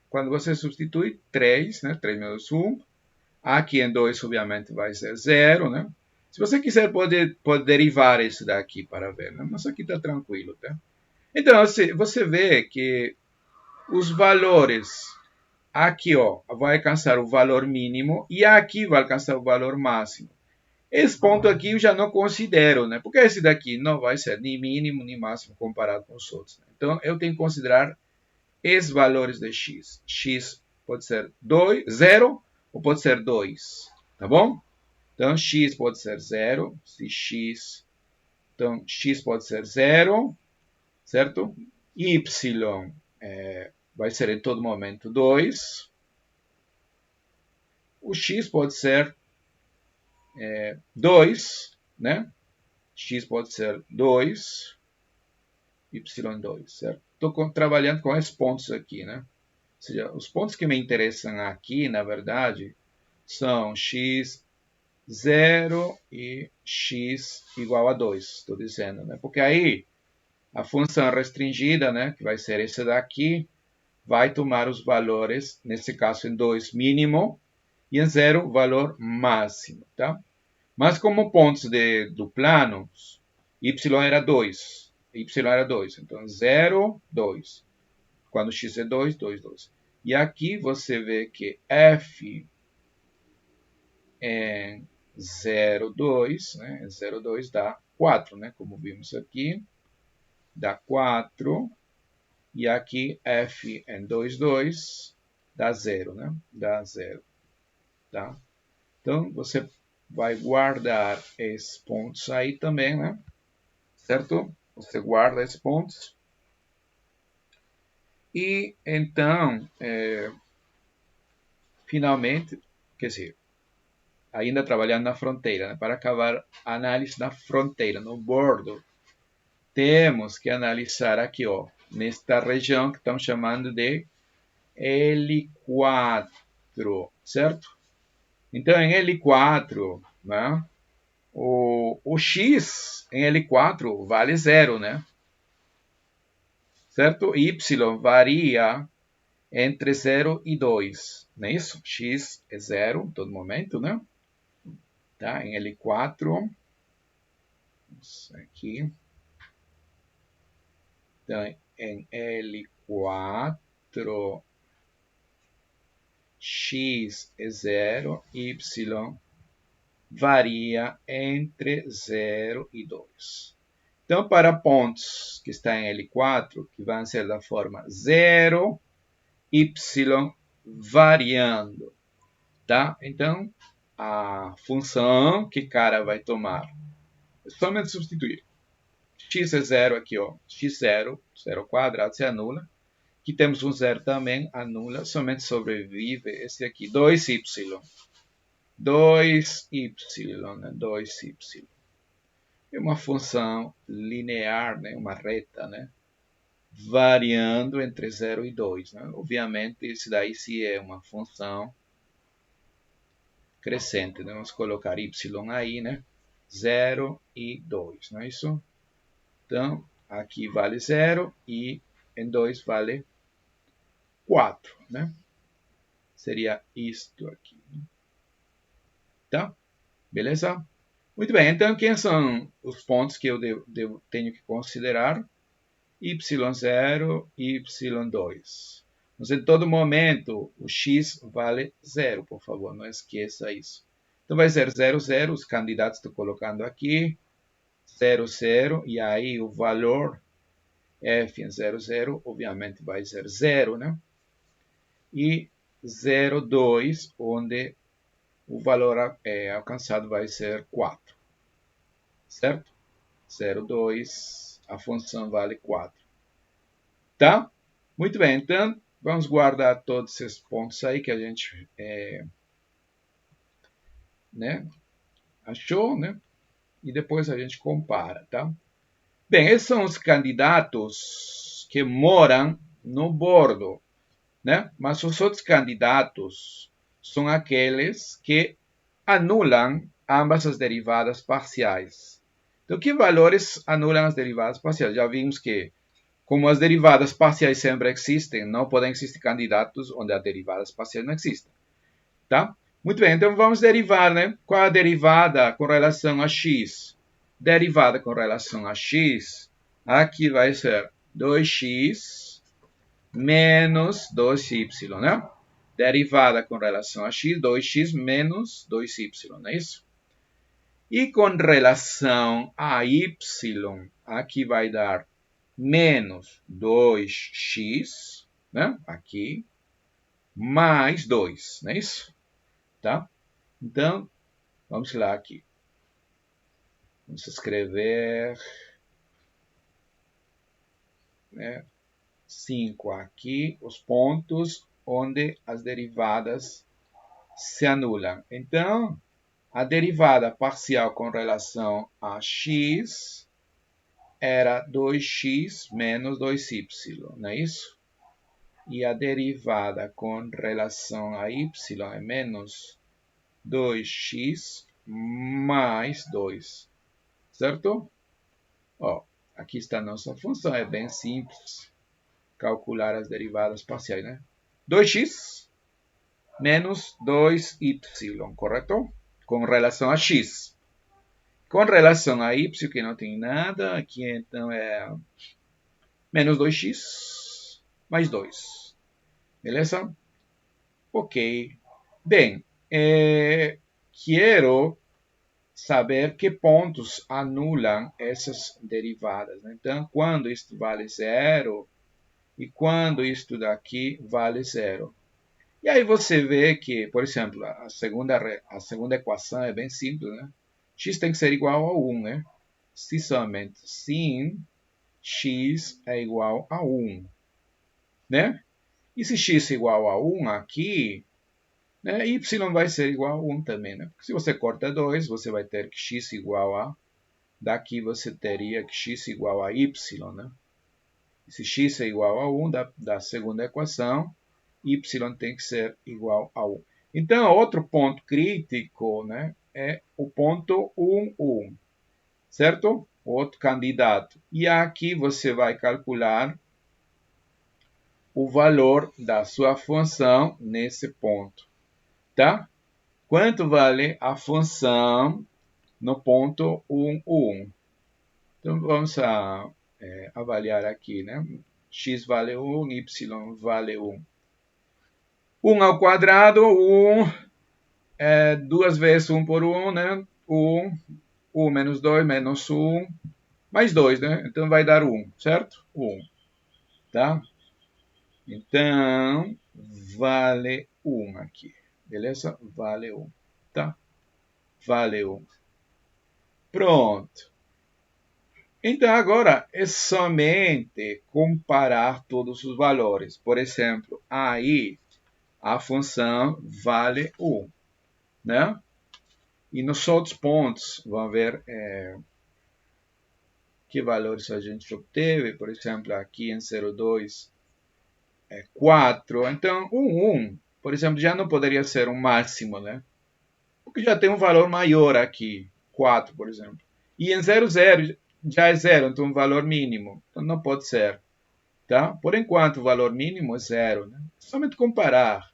quando você substitui 3, né? 3 menos 1, aqui em 2, obviamente, vai ser 0, né? Se você quiser, pode derivar isso daqui para ver, né? Mas aqui está tranquilo, tá? Então, você vê que os valores aqui, ó, vai alcançar o valor mínimo e aqui vai alcançar o valor máximo. Esse ponto aqui eu já não considero, né? Porque esse daqui não vai ser nem mínimo nem máximo comparado com os outros. Né? Então, eu tenho que considerar esses valores de x. X pode ser 0 ou pode ser 2, tá bom? Então, x pode ser 0, então, x pode ser 0, certo? Y vai ser em todo momento 2. O x pode ser 2, né? X pode ser 2, y2, certo? Estou trabalhando com esses pontos aqui, né? Ou seja, os pontos que me interessam aqui, na verdade, são x 0 e x igual a 2, estou dizendo, né? Porque aí a função restringida, né, que vai ser essa daqui, vai tomar os valores, nesse caso em 2 mínimo e em 0 valor máximo, tá? Mas como pontos do plano, y era 2, então 0, 2. Quando x é 2, 2, 2. E aqui você vê que f é 0, 2, né? 0, 2 dá 4, né? Como vimos aqui, dá 4. E aqui f em 2, 2 dá 0, né? Dá 0, tá? Então, você vai guardar esses pontos aí também, né? Certo? Você guarda esses pontos. E, então, finalmente, quer dizer, ainda trabalhando na fronteira, né? Para acabar a análise na fronteira, no bordo, temos que analisar aqui, ó, nesta região que estamos chamando de L4, certo? Então, em L4, né, o x em L4 vale 0, né? Certo? Y varia entre 0 e 2, não é isso? X é 0 em todo momento, né? Tá? Em L4, isso aqui. Então, em L4, x é 0, y varia entre 0 e 2. Então, para pontos que estão em L4, que vão ser da forma 0, y variando, tá? Então, a função que cara vai tomar é somente substituir. X é 0 aqui, ó. X0, 0 quadrado, se anula. Aqui temos um 0 também, anula. Somente sobrevive esse aqui, 2y. 2y, né? 2y. É uma função linear, né? Uma reta, né? Variando entre 0 e 2. Né? Obviamente, isso daí se é uma função crescente. Né? Vamos colocar y aí, né? 0 e 2, não é isso? Então, aqui vale 0 e em 2 vale 4, né? Seria isto aqui. Tá? Beleza? Muito bem, então quem são os pontos que eu tenho que considerar? y0 e y2. Mas em todo momento o x vale 0, por favor, não esqueça isso. Então vai ser 0, 0, os candidatos estou colocando aqui, 0, 0, e aí o valor f em 0, 0, obviamente vai ser 0, né? E 0, 2, onde o valor alcançado vai ser 4, certo? 0, 2, a função vale 4. Tá? Muito bem, então vamos guardar todos esses pontos aí que a gente achou, né? E depois a gente compara, tá? Bem, esses são os candidatos que moram no bordo, né? Mas os outros candidatos são aqueles que anulam ambas as derivadas parciais. Então, que valores anulam as derivadas parciais? Já vimos que, como as derivadas parciais sempre existem, não podem existir candidatos onde as derivadas parciais não existem. Tá? Muito bem, então vamos derivar, né? Qual a derivada com relação a x? Derivada com relação a x, aqui vai ser 2x menos 2y, né? Derivada com relação a x, 2x menos 2y, não é isso? E com relação a y, aqui vai dar menos 2x, né? Aqui, mais 2, não é isso? Tá? Então, vamos lá aqui. Vamos escrever 5 aqui, os pontos onde as derivadas se anulam. Então, a derivada parcial com relação a x era 2x menos 2y, não é isso? E a derivada com relação a y é menos 2x mais 2, certo? Ó, aqui está a nossa função, é bem simples calcular as derivadas parciais, né? 2x menos 2y, correto? Com relação a x. Com relação a y, que não tem nada, aqui então é menos 2x mais 2. Beleza? Ok. Bem, quero saber que pontos anulam essas derivadas. Então, quando isto vale 0 e quando isto daqui vale 0. E aí você vê que, por exemplo, a segunda equação é bem simples, né? X tem que ser igual a 1, né? Se somente sim, x é igual a 1, né? E se x é igual a 1 aqui, né, y vai ser igual a 1 também, né? Porque se você corta 2, você vai ter que x igual a... Daqui você teria que x igual a y, né? E se x é igual a 1 da segunda equação, y tem que ser igual a 1. Então, outro ponto crítico, né, é o ponto 1, 1, certo? Outro candidato. E aqui você vai calcular o valor da sua função nesse ponto, tá? Quanto vale a função no ponto 1, 1? Então, vamos avaliar aqui, né? X vale 1, y vale 1. 1 ao quadrado, 1 é 2 vezes 1 por 1, né? 1, 1 menos 2, menos 1, mais 2, né? Então vai dar 1, certo? 1, tá? Então, vale 1 aqui, beleza? Vale 1, tá? Vale 1. Pronto. Então, agora é somente comparar todos os valores. Por exemplo, aí a função vale 1, né? E nos outros pontos, vamos ver que valores a gente obteve. Por exemplo, aqui em 0,2 é 4. Então, 1, por exemplo, já não poderia ser um máximo, né? Porque já tem um valor maior aqui, 4, por exemplo. E em 0,0 já é 0, então um valor mínimo. Então, não pode ser. Tá? Por enquanto, o valor mínimo é 0. Né? Somente comparar.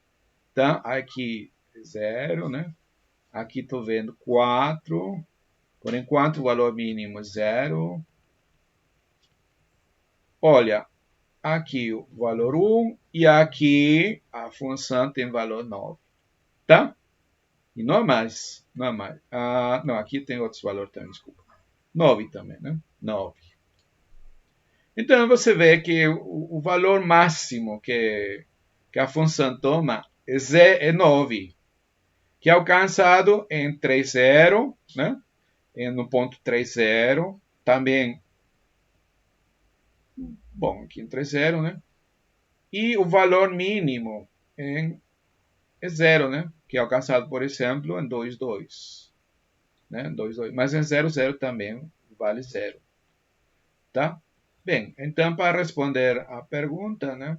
Tá? Aqui, 0, né? Aqui estou vendo 4. Por enquanto, o valor mínimo é 0. Olha, aqui o valor 1 e aqui a função tem valor 9. Tá? E não é mais, não é mais. Não, aqui tem outros valores também, desculpa. 9 também, né? 9. Então, você vê que o valor máximo que a função toma é 9, que é alcançado em 3,0, né? No ponto 3,0. Também, bom, aqui em 3,0, né? E o valor mínimo é 0, né? Que é alcançado, por exemplo, em 2,2. Né? 2,2. Mas em 0,0 também vale 0. Tá? Bem, então, para responder a pergunta, né?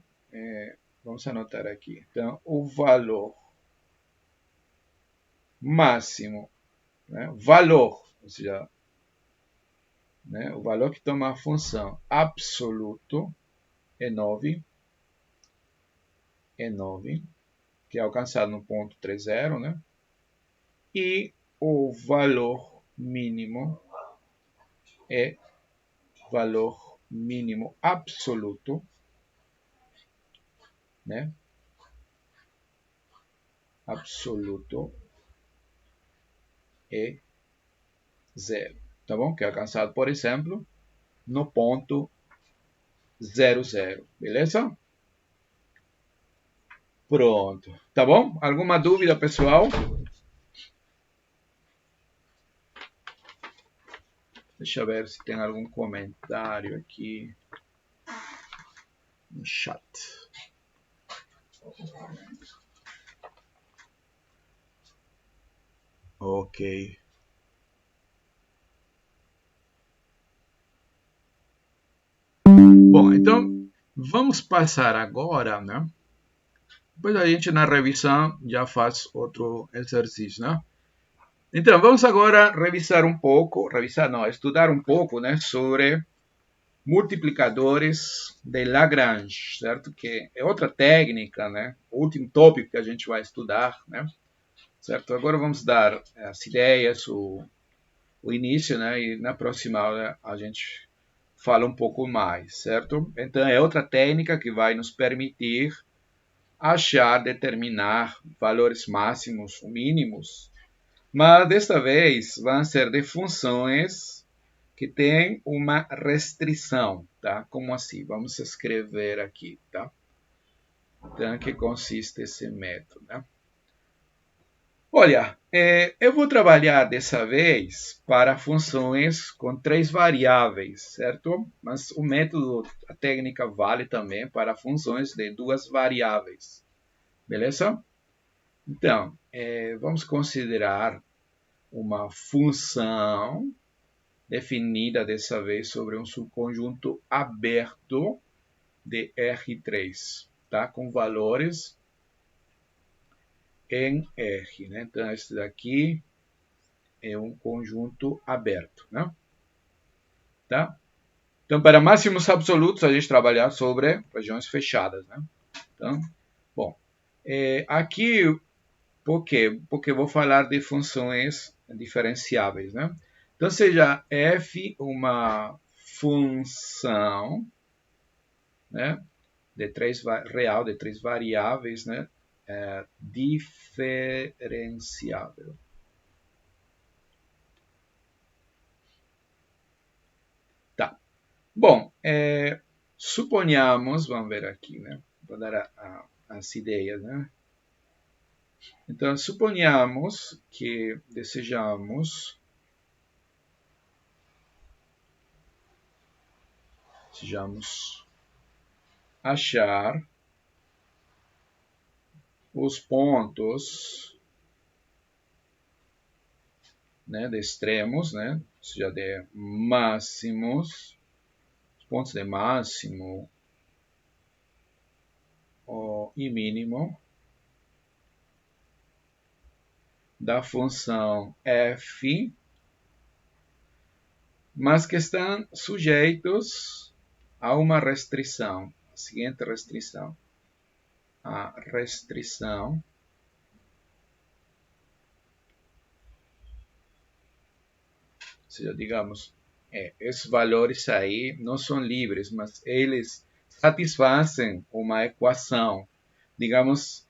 Vamos anotar aqui. Então, o valor máximo, né? Valor, ou seja, né? O valor que toma a função absoluto é 9, que é alcançado no ponto 3,0, né? E o valor mínimo é valor mínimo absoluto, né? Absoluto é 0, tá bom? Que é alcançado, por exemplo, no ponto 0,0, beleza? Pronto, tá bom? Alguma dúvida, pessoal? Deixa eu ver se tem algum comentário aqui no chat. Ok. Bom, então vamos passar agora, né? Depois a gente na revisão já faz outro exercício, né? Então vamos agora revisar um pouco, estudar um pouco, né, sobre multiplicadores de Lagrange, certo? Que é outra técnica, né? O último tópico que a gente vai estudar, né? Certo? Agora vamos dar as ideias, o início, né? E na próxima aula a gente fala um pouco mais, certo? Então é outra técnica que vai nos permitir achar, determinar valores máximos ou mínimos, mas desta vez vão ser de funções que têm uma restrição, tá? Como assim? Vamos escrever aqui, tá? Então, em que consiste esse método, né? Olha, eu vou trabalhar dessa vez para funções com 3 variáveis, certo? Mas o método, a técnica vale também para funções de 2 variáveis, beleza? Então, vamos considerar uma função definida dessa vez sobre um subconjunto aberto de R3, tá? Com valores em R, né? Então, esse daqui é um conjunto aberto, né? Tá? Então, para máximos absolutos, a gente trabalhar sobre regiões fechadas, né? Então, bom, aqui, por quê? Porque eu vou falar de funções diferenciáveis, né? Então, seja f uma função, né, real de 3 variáveis, né, diferenciável. Tá. Bom, suponhamos, vamos ver aqui, né, vou dar as ideias, né. Então, suponhamos que desejamos achar os pontos, né, de extremos, né, ou seja, de máximos, os pontos de máximo e mínimo da função f, mas que estão sujeitos a uma restrição, a seguinte restrição. A restrição ou seja, digamos, esses valores aí não são livres, mas eles satisfazem uma equação. Digamos,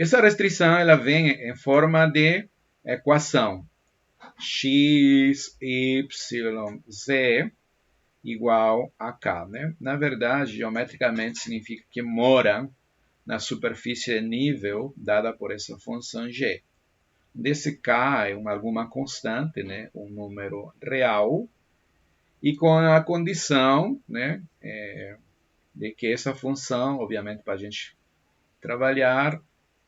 Essa restrição ela vem em forma de equação. X, Y, Z igual a K. Né? Na verdade, geometricamente significa que mora na superfície de nível dada por essa função G. Desse K é alguma constante, né? Um número real, e com a condição, né? De que essa função, obviamente, para a gente trabalhar,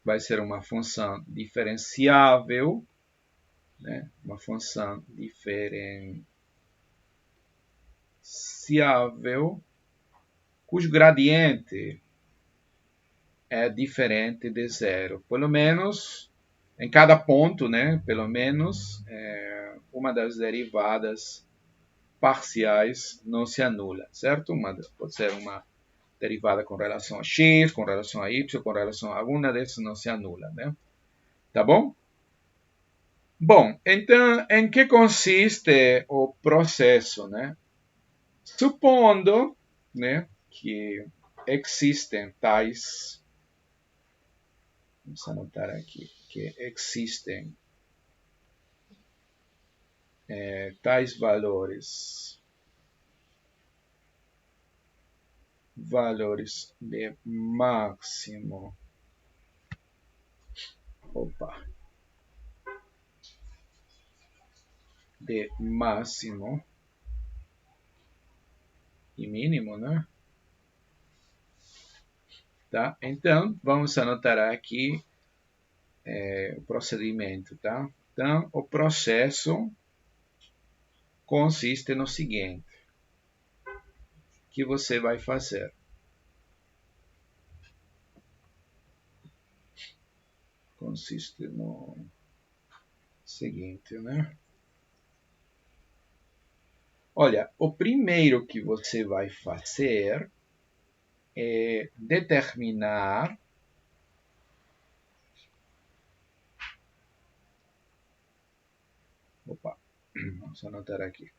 vai ser uma função diferenciável, né? Uma função diferenciável cujo gradiente é diferente de zero. Pelo menos, em cada ponto, né? Pelo menos uma das derivadas parciais não se anula, certo? Pode ser uma derivada com relação a x, com relação a y, com relação a alguma dessas não se anula, né? Tá bom? Bom, então, em que consiste o processo, né? Supondo, né, que existem tais, vamos anotar aqui, que existem tais valores de máximo, de máximo e mínimo, né? Tá? Então, vamos anotar aqui o procedimento, tá? Então, o processo consiste no seguinte, que você vai fazer. Consiste no seguinte, né? Olha, o primeiro que você vai fazer é determinar vamos anotar aqui.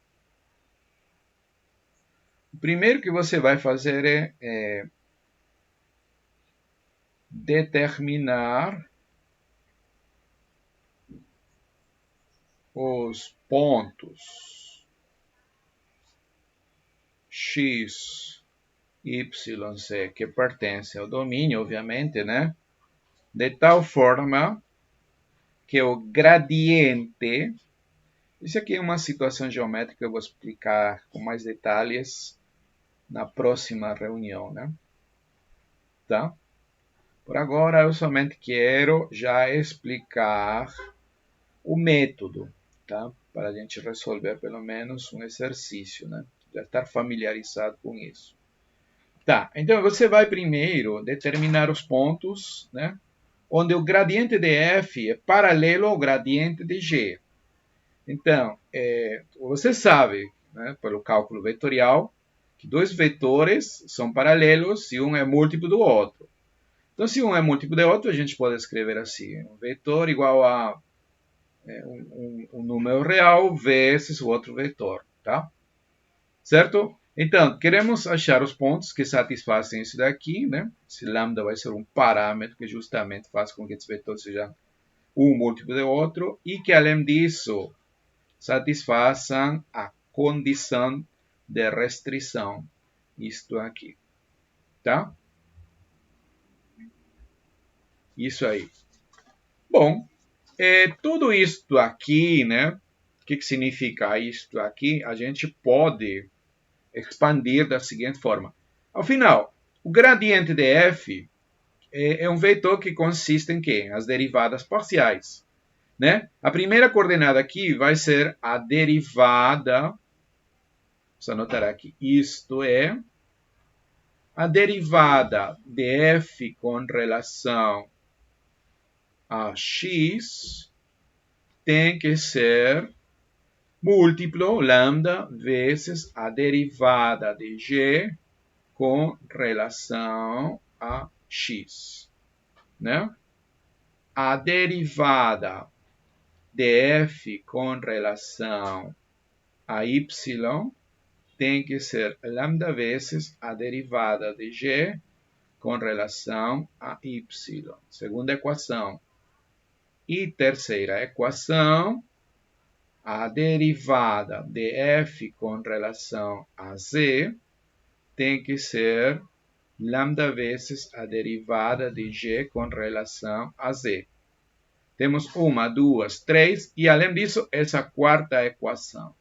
O primeiro que você vai fazer é determinar os pontos x, y, z que pertencem ao domínio, obviamente, né? De tal forma que o gradiente, isso aqui é uma situação geométrica que eu vou explicar com mais detalhes na próxima reunião, né? Tá? Por agora, eu somente quero já explicar o método, tá? Para a gente resolver pelo menos um exercício, né? Já estar familiarizado com isso. Tá, então você vai primeiro determinar os pontos, né? Onde o gradiente de f é paralelo ao gradiente de g. Então, você sabe, né, pelo cálculo vetorial, que dois vetores são paralelos se um é múltiplo do outro. Então, se um é múltiplo do outro, a gente pode escrever assim, um vetor igual a um número real vezes o outro vetor, tá? Certo? Então, queremos achar os pontos que satisfazem isso daqui, né? Esse lambda vai ser um parâmetro que justamente faz com que esse vetor seja um múltiplo do outro e que, além disso, satisfaçam a condição de restrição, isto aqui, tá? Isso aí. Bom, tudo isto aqui, né? O que significa isto aqui? A gente pode expandir da seguinte forma. Ao final, o gradiente de f é um vetor que consiste em quê? As derivadas parciais. Né? A primeira coordenada aqui vai ser a derivada, vamos anotar aqui, isto é, a derivada de f com relação a x tem que ser múltiplo lambda vezes a derivada de g com relação a x. Né? A derivada de f com relação a y tem que ser lambda vezes a derivada de g com relação a y. Segunda equação. E terceira equação, a derivada de f com relação a z tem que ser lambda vezes a derivada de g com relação a z. Temos 1, 2, 3 e, além disso, essa quarta equação.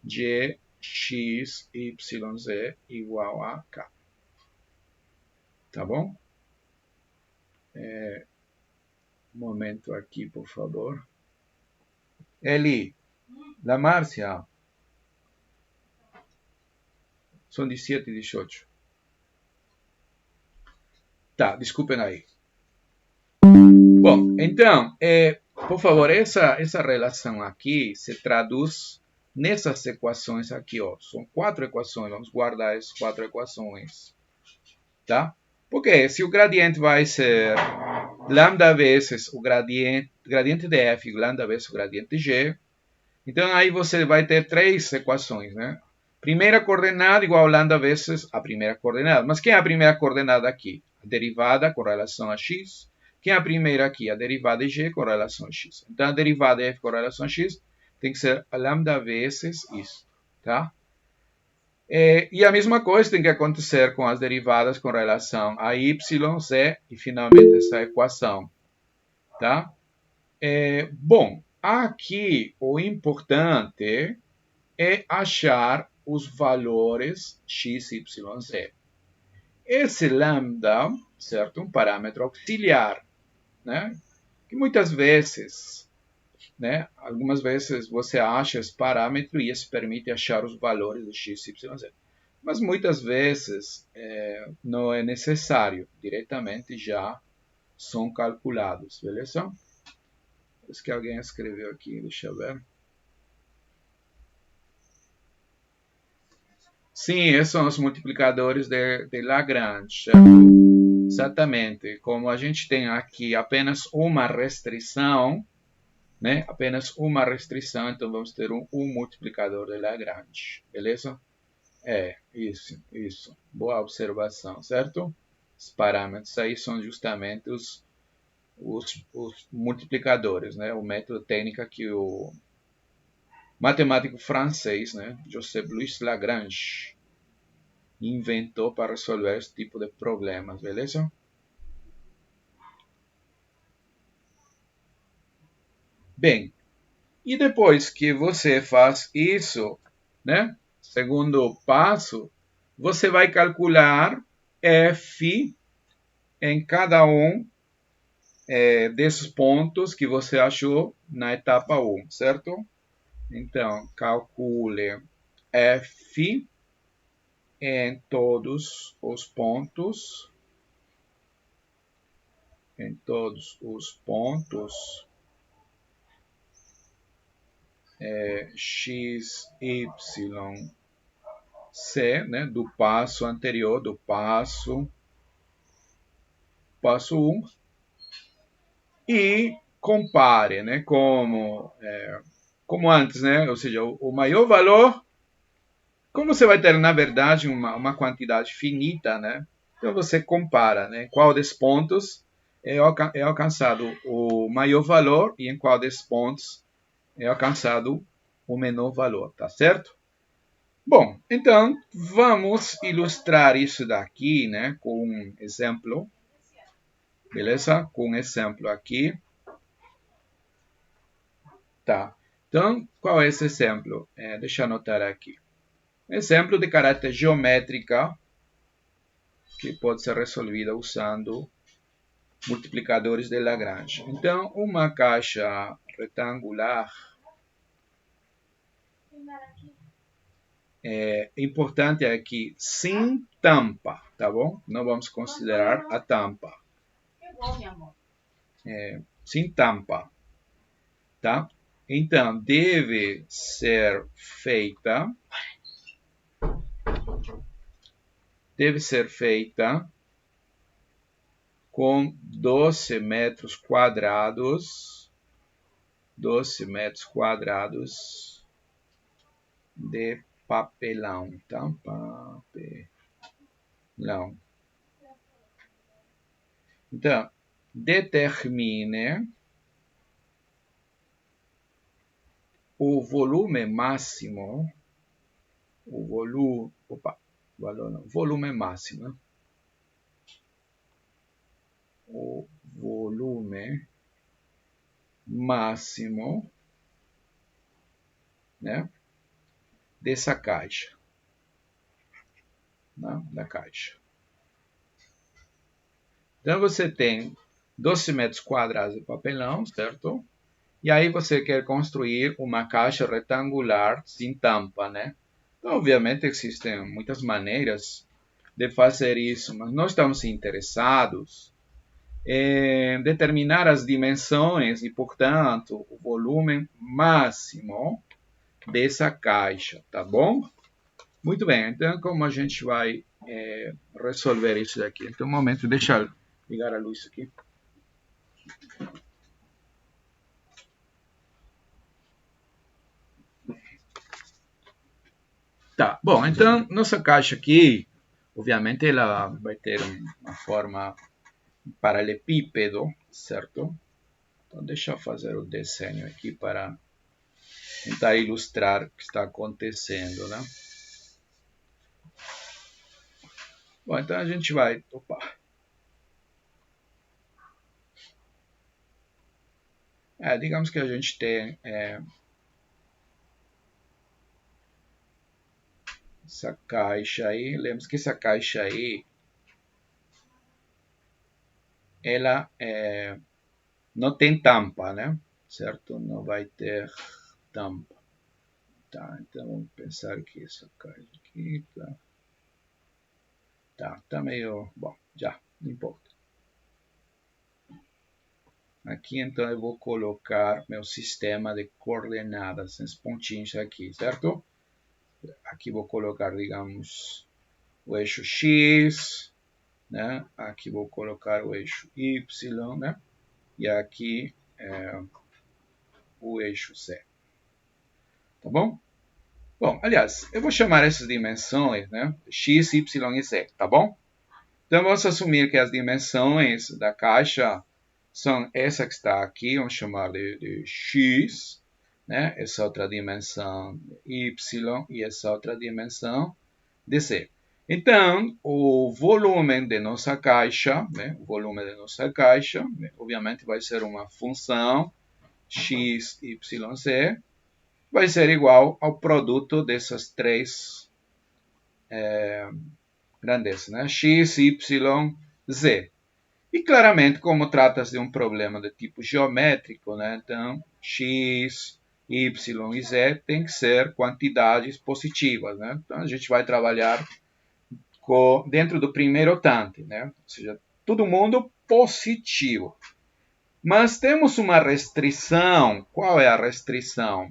G, x, y, z igual a k. Tá bom? Um momento aqui, por favor. Eli, la Márcia. São 17 e 18. Tá, desculpem aí. Bom, então, por favor, essa relação aqui se traduz nessas equações aqui, ó. São 4 equações, vamos guardar essas 4 equações, tá? Porque se o gradiente vai ser lambda vezes o gradiente de f, lambda vezes o gradiente de g, então aí você vai ter 3 equações, né? Primeira coordenada igual a lambda vezes a primeira coordenada. Mas quem é a primeira coordenada aqui? A derivada com relação a x. Quem é a primeira aqui? A derivada de g com relação a x. Então, a derivada de f com relação a x tem que ser a lambda vezes isso, tá? E a mesma coisa tem que acontecer com as derivadas com relação a y, z e, finalmente, essa equação, tá? Bom, aqui o importante é achar os valores x, y, z. Esse lambda, certo? Um parâmetro auxiliar, né? Que muitas vezes, né? Algumas vezes você acha esse parâmetro e isso permite achar os valores de x, y, z. Mas muitas vezes não é necessário, diretamente já são calculados, beleza? Parece que alguém escreveu aqui, deixa eu ver. Sim, esses são os multiplicadores de Lagrange, certo? Exatamente. Como a gente tem aqui apenas uma restrição, né? Apenas uma restrição, então vamos ter um multiplicador de Lagrange, beleza? Isso. Boa observação, certo? Os parâmetros aí são justamente os multiplicadores, né? O método técnico que o matemático francês, né? Joseph-Louis Lagrange inventou para resolver esse tipo de problemas, beleza? Bem, e depois que você faz isso, né? Segundo passo, você vai calcular f em cada um desses pontos que você achou na etapa 1, certo? Então, calcule f em todos os pontos, x, y, c, né, do passo anterior, do passo 1, e compare, né, como antes, né, ou seja, o maior valor, como você vai ter, na verdade, uma quantidade finita, né, então você compara, né, qual desses pontos é alcançado o maior valor e em qual desses pontos é alcançado o menor valor, tá certo? Bom, então vamos ilustrar isso daqui, né, com um exemplo, beleza? Com um exemplo aqui. Tá. Então, qual é esse exemplo? Deixa eu anotar aqui. Exemplo de caráter geométrica que pode ser resolvida usando multiplicadores de Lagrange. Então, uma caixa retangular importante aqui, sem tampa, tá bom? Não vamos considerar a tampa. Sem tampa, tá? Então, deve ser feita com 12 metros quadrados de papelão, tá? Papelão. Então, determine o volume máximo, volume máximo, o volume máximo, né, dessa caixa, né, da caixa. Então você tem 12 metros quadrados de papelão, certo? E aí você quer construir uma caixa retangular sem tampa, né? Então, obviamente, existem muitas maneiras de fazer isso, mas nós estamos interessados em determinar as dimensões e, portanto, o volume máximo dessa caixa, tá bom? Muito bem, então como a gente vai resolver isso daqui? Então, um momento, deixa eu ligar a luz aqui. Tá, bom, então nossa caixa aqui, obviamente ela vai ter uma forma paralelepípedo, certo? Então deixa eu fazer o desenho aqui para tentar ilustrar o que está acontecendo, né? Bom, então a gente vai... Opa! Digamos que a gente tem essa caixa aí. Lembre-se que essa caixa aí, ela não tem tampa, né? Certo? Não vai ter tampa. Tá, então vamos pensar que essa caixa aqui tá meio... Bom, já, não importa. Aqui então eu vou colocar meu sistema de coordenadas, esses pontinhos aqui, certo? Aqui vou colocar, digamos, o eixo X, né? Aqui vou colocar o eixo Y, né? E aqui o eixo Z. Tá bom? Bom, aliás, eu vou chamar essas dimensões, né? X, Y e Z, tá bom? Então vamos assumir que as dimensões da caixa são essa que está aqui, vamos chamar de X, né? Essa outra dimensão Y e essa outra dimensão de Z. Então, o volume de nossa caixa, né? O volume de nossa caixa, né? Obviamente vai ser uma função x, y, z, vai ser igual ao produto dessas três grandezas, né? X, y, z. E claramente, como trata-se de um problema de tipo geométrico, né? Então, x, y e z tem que ser quantidades positivas, né? Então, a gente vai trabalhar dentro do primeiro tante, né? Ou seja, todo mundo positivo. Mas temos uma restrição. Qual é a restrição?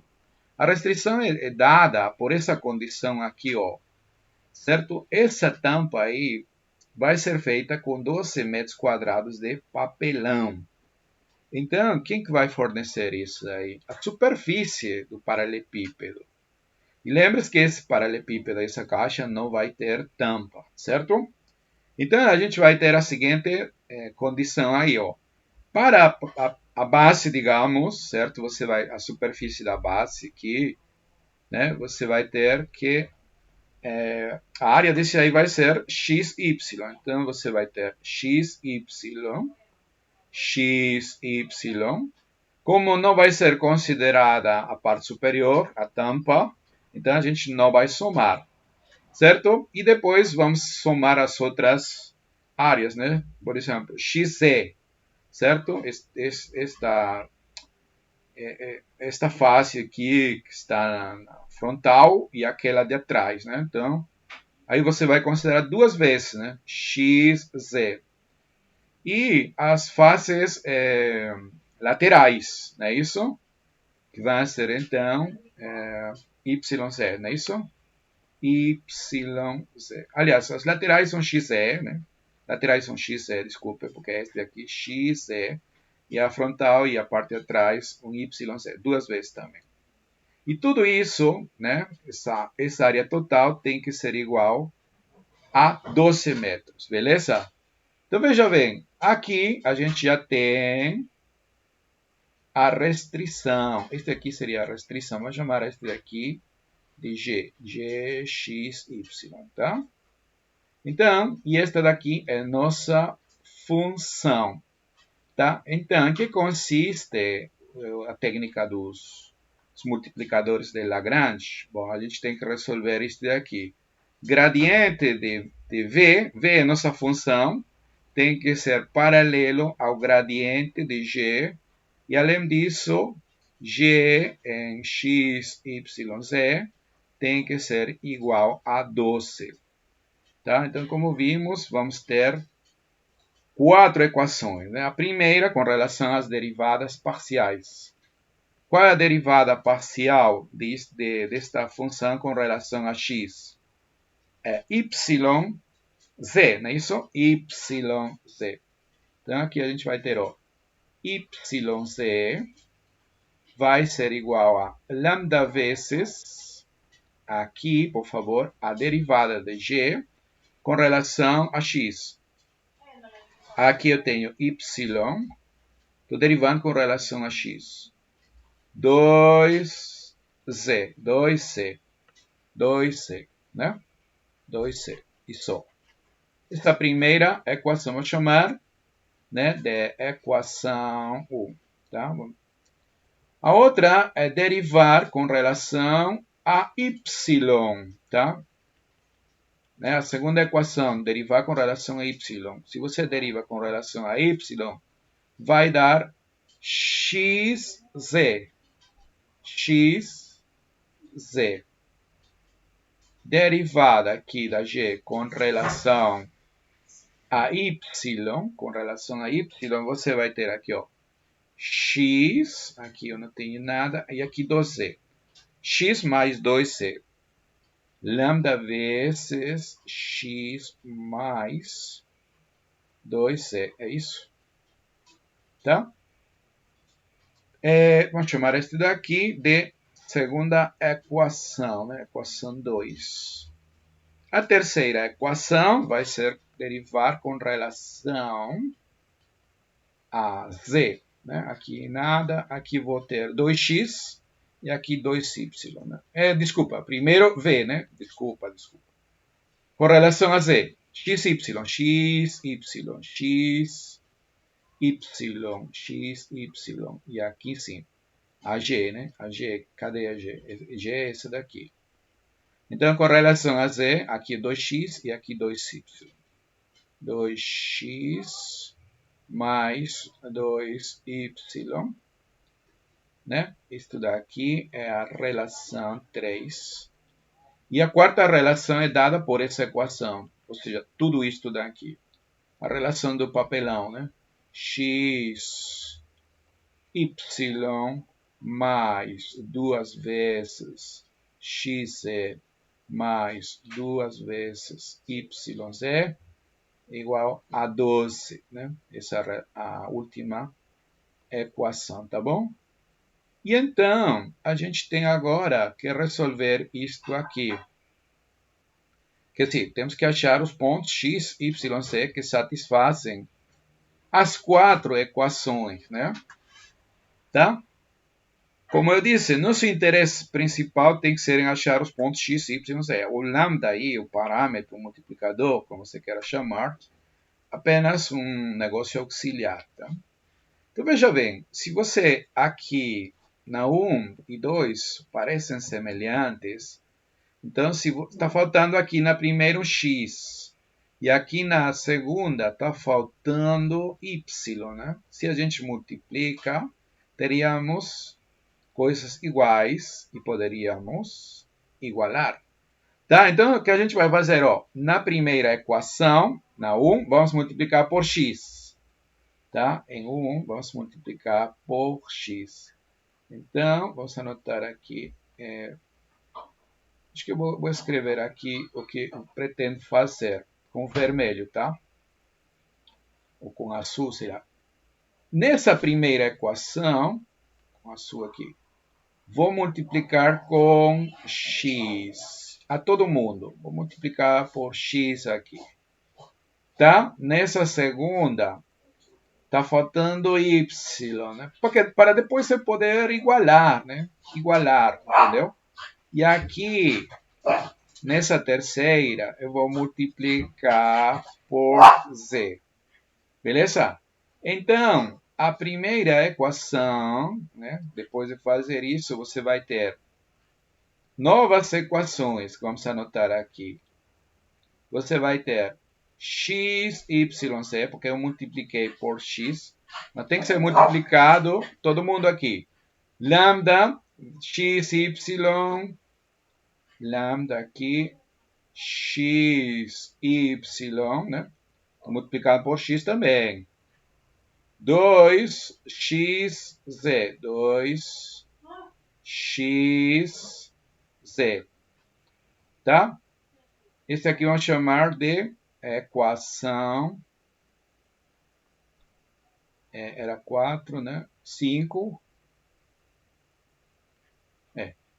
A restrição é dada por essa condição aqui, ó. Certo? Essa tampa aí vai ser feita com 12 metros quadrados de papelão. Então, quem que vai fornecer isso aí? A superfície do paralelepípedo. E lembre-se que esse paralelepípedo, essa caixa, não vai ter tampa, certo? Então, a gente vai ter a seguinte condição aí, ó. Para a base, digamos, certo? Você vai, a superfície da base aqui, né? Você vai ter que a área desse aí vai ser xy. Então, você vai ter xy, xy. Como não vai ser considerada a parte superior, a tampa, então a gente não vai somar, certo? E depois vamos somar as outras áreas, né? Por exemplo, xz, certo? Esta face aqui que está na frontal e aquela de atrás, né? Então, aí você vai considerar duas vezes, né? X, Z. E as faces laterais, não é isso? Que vão ser, então, YZ, não é isso? YZ. Aliás, as laterais são XZ, né? Laterais são XZ, desculpa, porque este aqui XZ. E a frontal e a parte de trás, um YZ, duas vezes também. E tudo isso, né? Essa área total tem que ser igual a 12 metros, beleza? Então, veja bem, aqui a gente já tem a restrição. Este aqui seria a restrição. Vamos chamar este daqui de G. G, X, Y, tá? Então, e esta daqui é nossa função, tá? Então, em que consiste a técnica dos multiplicadores de Lagrange? Bom, a gente tem que resolver isso daqui. Gradiente de V, V é nossa função, tem que ser paralelo ao gradiente de G, e além disso, G em x, y, z tem que ser igual a 12. Tá? Então, como vimos, vamos ter 4 equações. Né? A primeira, com relação às derivadas parciais. Qual é a derivada parcial desta função com relação a x? É yz, não é isso? Yz. Então, aqui a gente vai ter, ó, yz vai ser igual a lambda vezes, aqui, por favor, a derivada de g com relação a x. Aqui eu tenho y, estou derivando com relação a x. 2z, 2c, né? 2c, isso. Esta primeira equação, vou chamar, né, de equação 1, tá? A outra é derivar com relação a y, tá? Né? A segunda equação, derivar com relação a y. Se você deriva com relação a y, vai dar xz. xz. Derivada aqui da g com relação a y, você vai ter aqui, ó, x, aqui eu não tenho nada, e aqui 2z. X mais 2z. Lambda vezes x mais 2z. É isso? Tá? Vamos chamar este daqui de segunda equação, né? Equação 2. A terceira equação vai ser derivar com relação a z. Né? Aqui nada, aqui vou ter 2x e aqui 2y. Né? Desculpa, primeiro v, né? Desculpa. Com relação a z, xy, e aqui sim, a g, né? A g, cadê a g? G é essa daqui. Então, com relação a z, aqui 2x e aqui 2y. 2x mais 2y, né? Isto daqui é a relação 3. E a quarta relação é dada por essa equação, ou seja, tudo isto daqui. A relação do papelão, né? X, y mais 2 vezes xz mais 2 vezes yz igual a 12, né? Essa é a última equação, tá bom? E então, a gente tem agora que resolver isto aqui. Quer dizer, temos que achar os pontos x, y, z que satisfazem as 4 equações, né? Tá? Como eu disse, nosso interesse principal tem que ser em achar os pontos x, y, z. O lambda aí, o parâmetro, o multiplicador, como você queira chamar, apenas um negócio auxiliar, tá? Então, veja bem, se você aqui na 1 e 2 parecem semelhantes, então se está faltando aqui na primeira um x e aqui na segunda está faltando y, né? Se a gente multiplica, teríamos coisas iguais e poderíamos igualar. Tá? Então, o que a gente vai fazer? Ó, na primeira equação, na 1, vamos multiplicar por x. Tá? Em 1, vamos multiplicar por x. Então, vamos anotar aqui. Acho que eu vou escrever aqui o que eu pretendo fazer com vermelho, tá? Ou com azul, será? Nessa primeira equação, com azul aqui, vou multiplicar com x. A todo mundo. Vou multiplicar por x aqui. tá? Nessa segunda, tá faltando y, né? Porque para depois você poder igualar, né? Igualar, entendeu? E aqui, nessa terceira, eu vou multiplicar por z. Beleza? Então, a primeira equação, né? Depois de fazer isso, você vai ter novas equações. Vamos anotar aqui. Você vai ter x, y, z, porque eu multipliquei por x. Mas tem que ser multiplicado, todo mundo aqui. Lambda, x, y, lambda aqui, x, y, né? Multiplicado por x também. 2x, z. 2x, z. Tá? Esse aqui vamos chamar de equação. Era 4, né? 5.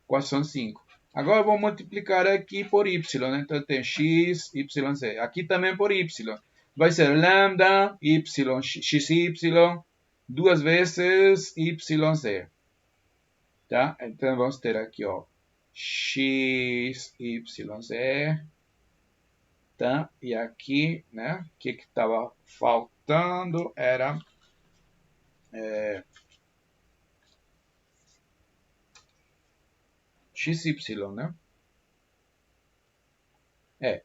Equação 5. Agora eu vou multiplicar aqui por y, né? Então tem x, y, z. Aqui também por y. Vai ser lambda, y, xy, duas vezes yz. Tá? Então vamos ter aqui, ó, x, yz. Tá? E aqui, né? O que estava faltando era xy, né?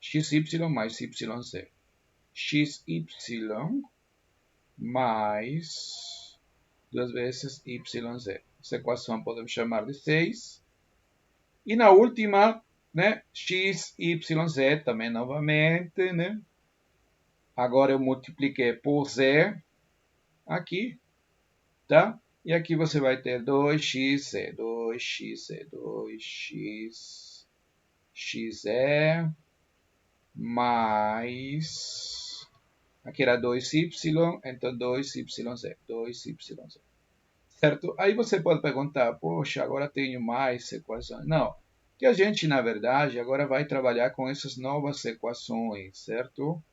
Xy mais yz. Xy mais duas vezes yz. Essa equação podemos chamar de 6. E na última, né, x, y, z também novamente, né? Agora eu multipliquei por z aqui, tá? E aqui você vai ter 2xz, 2xz, 2xz, mais... Aqui era 2y, então 2yz, 2yz. Certo? Aí você pode perguntar, poxa, agora tenho mais equações. Não, que a gente, na verdade, agora vai trabalhar com essas novas equações, certo?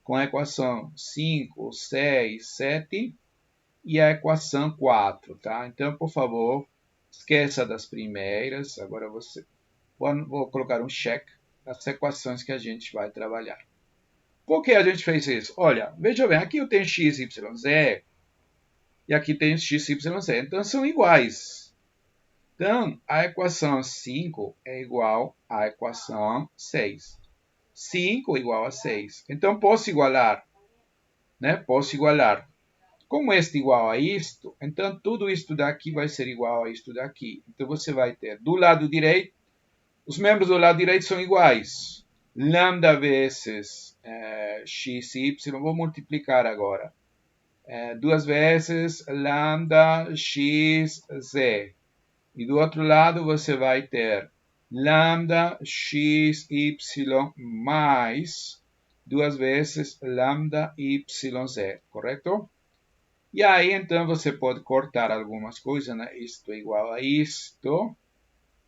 Com a equação 5, 6, 7 e a equação 4, tá? Então, por favor, esqueça das primeiras. Agora vou colocar um check nas equações que a gente vai trabalhar. Por que a gente fez isso? Olha, veja bem, aqui eu tenho x, y, z e aqui tem x, y, z. Então, são iguais. Então, a equação 5 é igual à equação 6. 5 igual a 6. Então, posso igualar. Né? Posso igualar. Como este é igual a isto, então tudo isto daqui vai ser igual a isto daqui. Então, você vai ter do lado direito, os membros do lado direito são iguais. Lambda vezes x, y, vou multiplicar agora. Duas vezes lambda x, z. E do outro lado você vai ter lambda x, y mais duas vezes lambda y, z, correto? E aí, então, você pode cortar algumas coisas, né? Isto é igual a isto.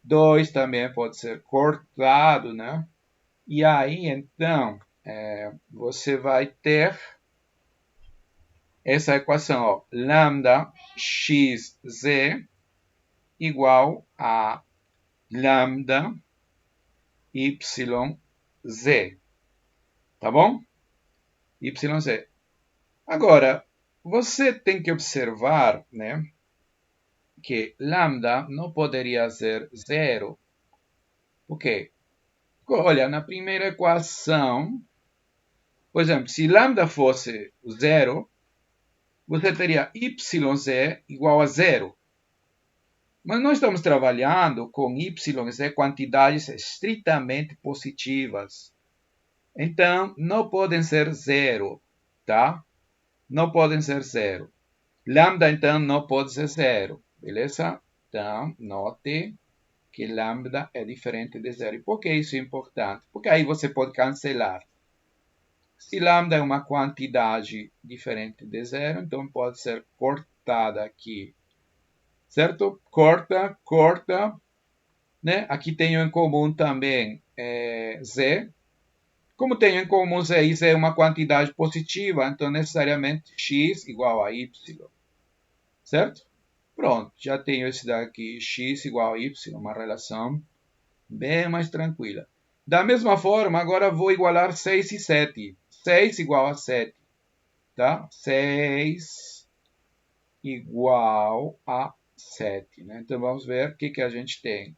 2 também pode ser cortado, né? E aí, então, você vai ter essa equação, ó, lambda xz igual a lambda yz. Tá bom? Yz. Agora, você tem que observar, né, que lambda não poderia ser zero. Por quê? Olha, na primeira equação, por exemplo, se lambda fosse zero, você teria yz igual a zero. Mas nós estamos trabalhando com y e z quantidades estritamente positivas. Então, não podem ser zero, tá? Não podem ser zero. Lambda, então, não pode ser zero, beleza? Então, note que lambda é diferente de zero. E por que isso é importante? Porque aí você pode cancelar. Se lambda é uma quantidade diferente de zero, então pode ser cortada aqui. Certo? Corta, corta. Né? Aqui tenho em comum também z. como tenho em comum Z e Z é uma quantidade positiva, então necessariamente x igual a y. Certo? Pronto, já tenho esse daqui, x igual a y, uma relação bem mais tranquila. Da mesma forma, agora vou igualar 6 e 7. 6 igual a 7. Tá? 6 igual a 7. Né? Então, vamos ver o que a gente tem.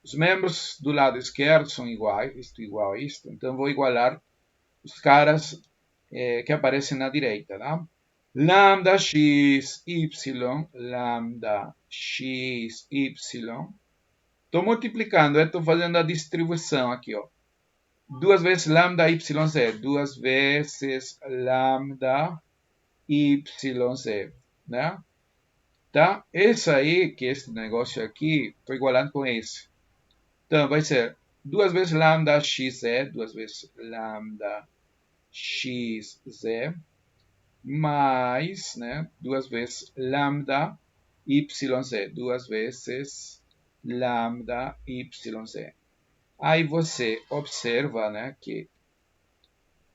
Os membros do lado esquerdo são iguais, isto igual a isto. Então, vou igualar os caras que aparecem na direita. Tá? Lambda x, y, lambda x, y. Estou multiplicando, estou fazendo a distribuição aqui. Ó. 2 vezes lambda yz, 2 vezes lambda yz, né? Tá? Esse aí, que esse negócio aqui, estou igualando com esse. Então, vai ser 2 vezes lambda xz, 2 vezes lambda xz, mais, né, 2 vezes lambda yz, 2 vezes lambda yz. Aí você observa, né, que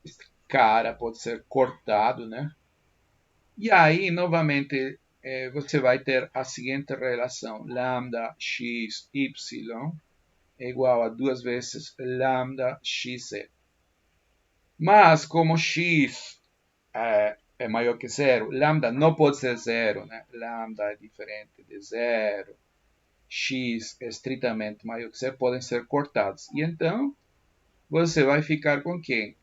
esse cara pode ser cortado, né? E aí, novamente, você vai ter a seguinte relação. Lambda x, y é igual a 2 vezes lambda xz. Mas, como x é maior que zero, lambda não pode ser zero, né? Lambda é diferente de zero. X é estritamente maior que zero, podem ser cortados. E então, você vai ficar com quem?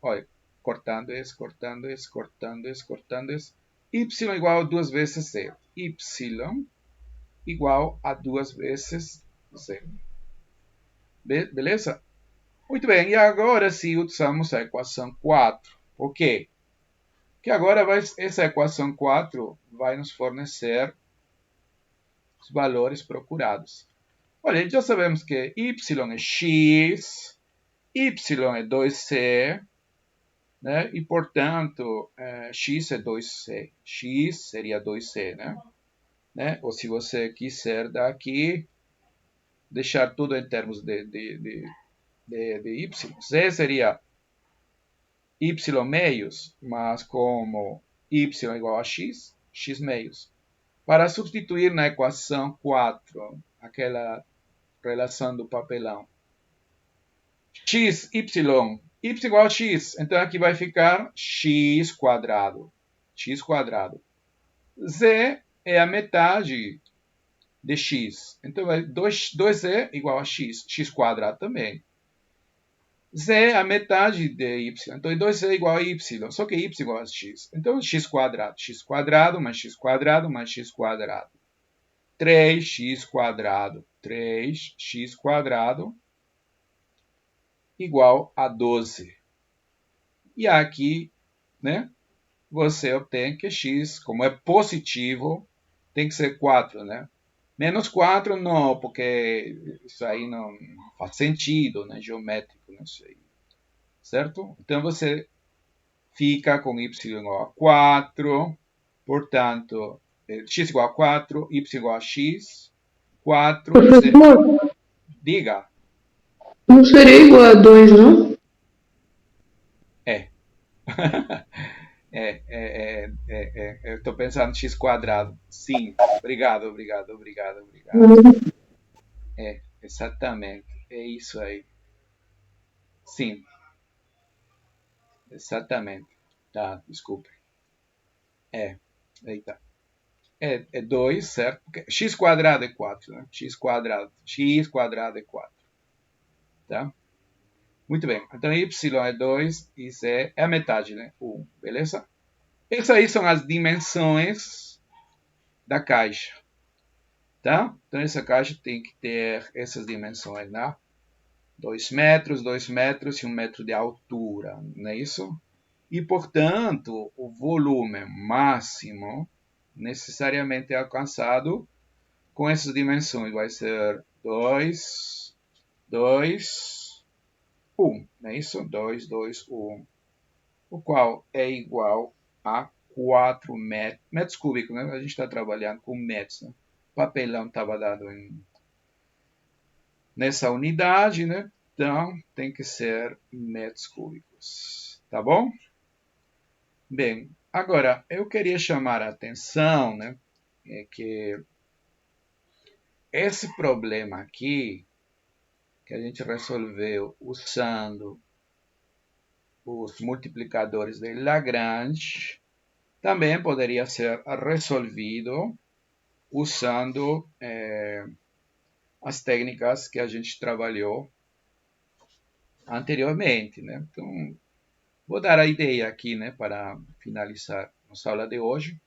Olha, cortando esse, cortando esse, cortando esse, cortando esse. Y igual a 2 vezes zero. Y igual a 2 vezes zero. Beleza? Muito bem, e agora sim usamos a equação 4. Por quê? Porque agora essa equação 4 vai nos fornecer os valores procurados. Olha, já sabemos que y é x, y é 2c, né? E, portanto, x é 2c. X seria 2c, né? Ou se você quiser daqui, deixar tudo em termos de y. Z seria y meios, mas como y é igual a x, x meios. Para substituir na equação 4, aquela relação do papelão. X, y igual a x. Então aqui vai ficar x quadrado. X quadrado. Z é a metade de x. Então 2z igual a x. X quadrado também. Z é a metade de y. Então 2z igual a y. Só que y igual a x. Então x quadrado. X quadrado mais x quadrado mais x quadrado. 3x quadrado. 3x quadrado igual a 12. E aqui, né, você obtém que x, como é positivo, tem que ser 4, né? Menos 4 não, porque isso aí não faz sentido, né, geométrico, né, isso aí. Certo? Então você fica com y igual a 4, portanto, x igual a 4, y igual a x, 4, Professor, diga. não seria igual a 2, não? É. Eu estou pensando em x quadrado. Sim, obrigado. Exatamente. É isso aí. Sim. Exatamente. Tá, desculpe. Eita. É 2, certo? Porque x quadrado é 4, né? X quadrado é 4. Tá? Muito bem. Então, y é 2 e z é a metade, né? 1. Beleza? Essas aí são as dimensões da caixa. Tá? Então, essa caixa tem que ter essas dimensões, né? 2 metros, 2 metros e 1 metro de altura, não é isso? E, portanto, o volume máximo necessariamente é alcançado com essas dimensões. Vai ser 2, 2, 1, não é isso? 2, 2, 1. O qual é igual a 4 metros cúbicos, né? A gente está trabalhando com metros, né? O papelão estava dado nessa unidade, né? Então, tem que ser metros cúbicos, tá bom? Bem, agora, eu queria chamar a atenção, né, é que esse problema aqui, que a gente resolveu usando os multiplicadores de Lagrange, também poderia ser resolvido usando as técnicas que a gente trabalhou anteriormente, né? Então, vou dar a ideia aqui, né, para finalizar nossa aula de hoje.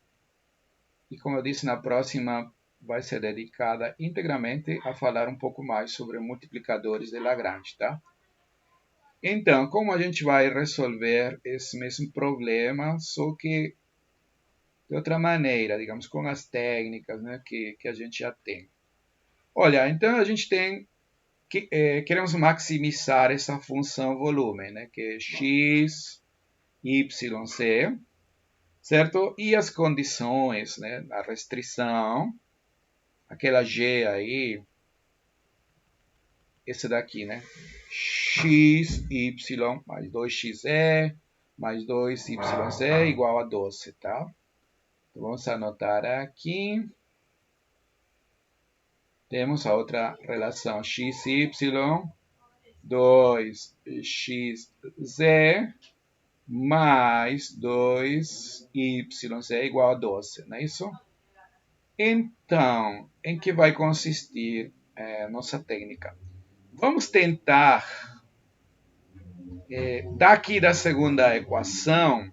E como eu disse, na próxima vai ser dedicada integralmente a falar um pouco mais sobre multiplicadores de Lagrange, tá? Então, como a gente vai resolver esse mesmo problema, só que de outra maneira, digamos, com as técnicas, né, que a gente já tem. Olha, então a gente tem queremos maximizar essa função volume, né, que é x, y, z, certo? E as condições, né, a restrição, aquela g aí, esse daqui, né, x, y mais 2xe mais 2yz igual a 12, tá? Então, vamos anotar aqui. Temos a outra relação xy, 2xz mais 2yz igual a 12, não é isso? Então, em que vai consistir nossa técnica? Vamos tentar, daqui da segunda equação,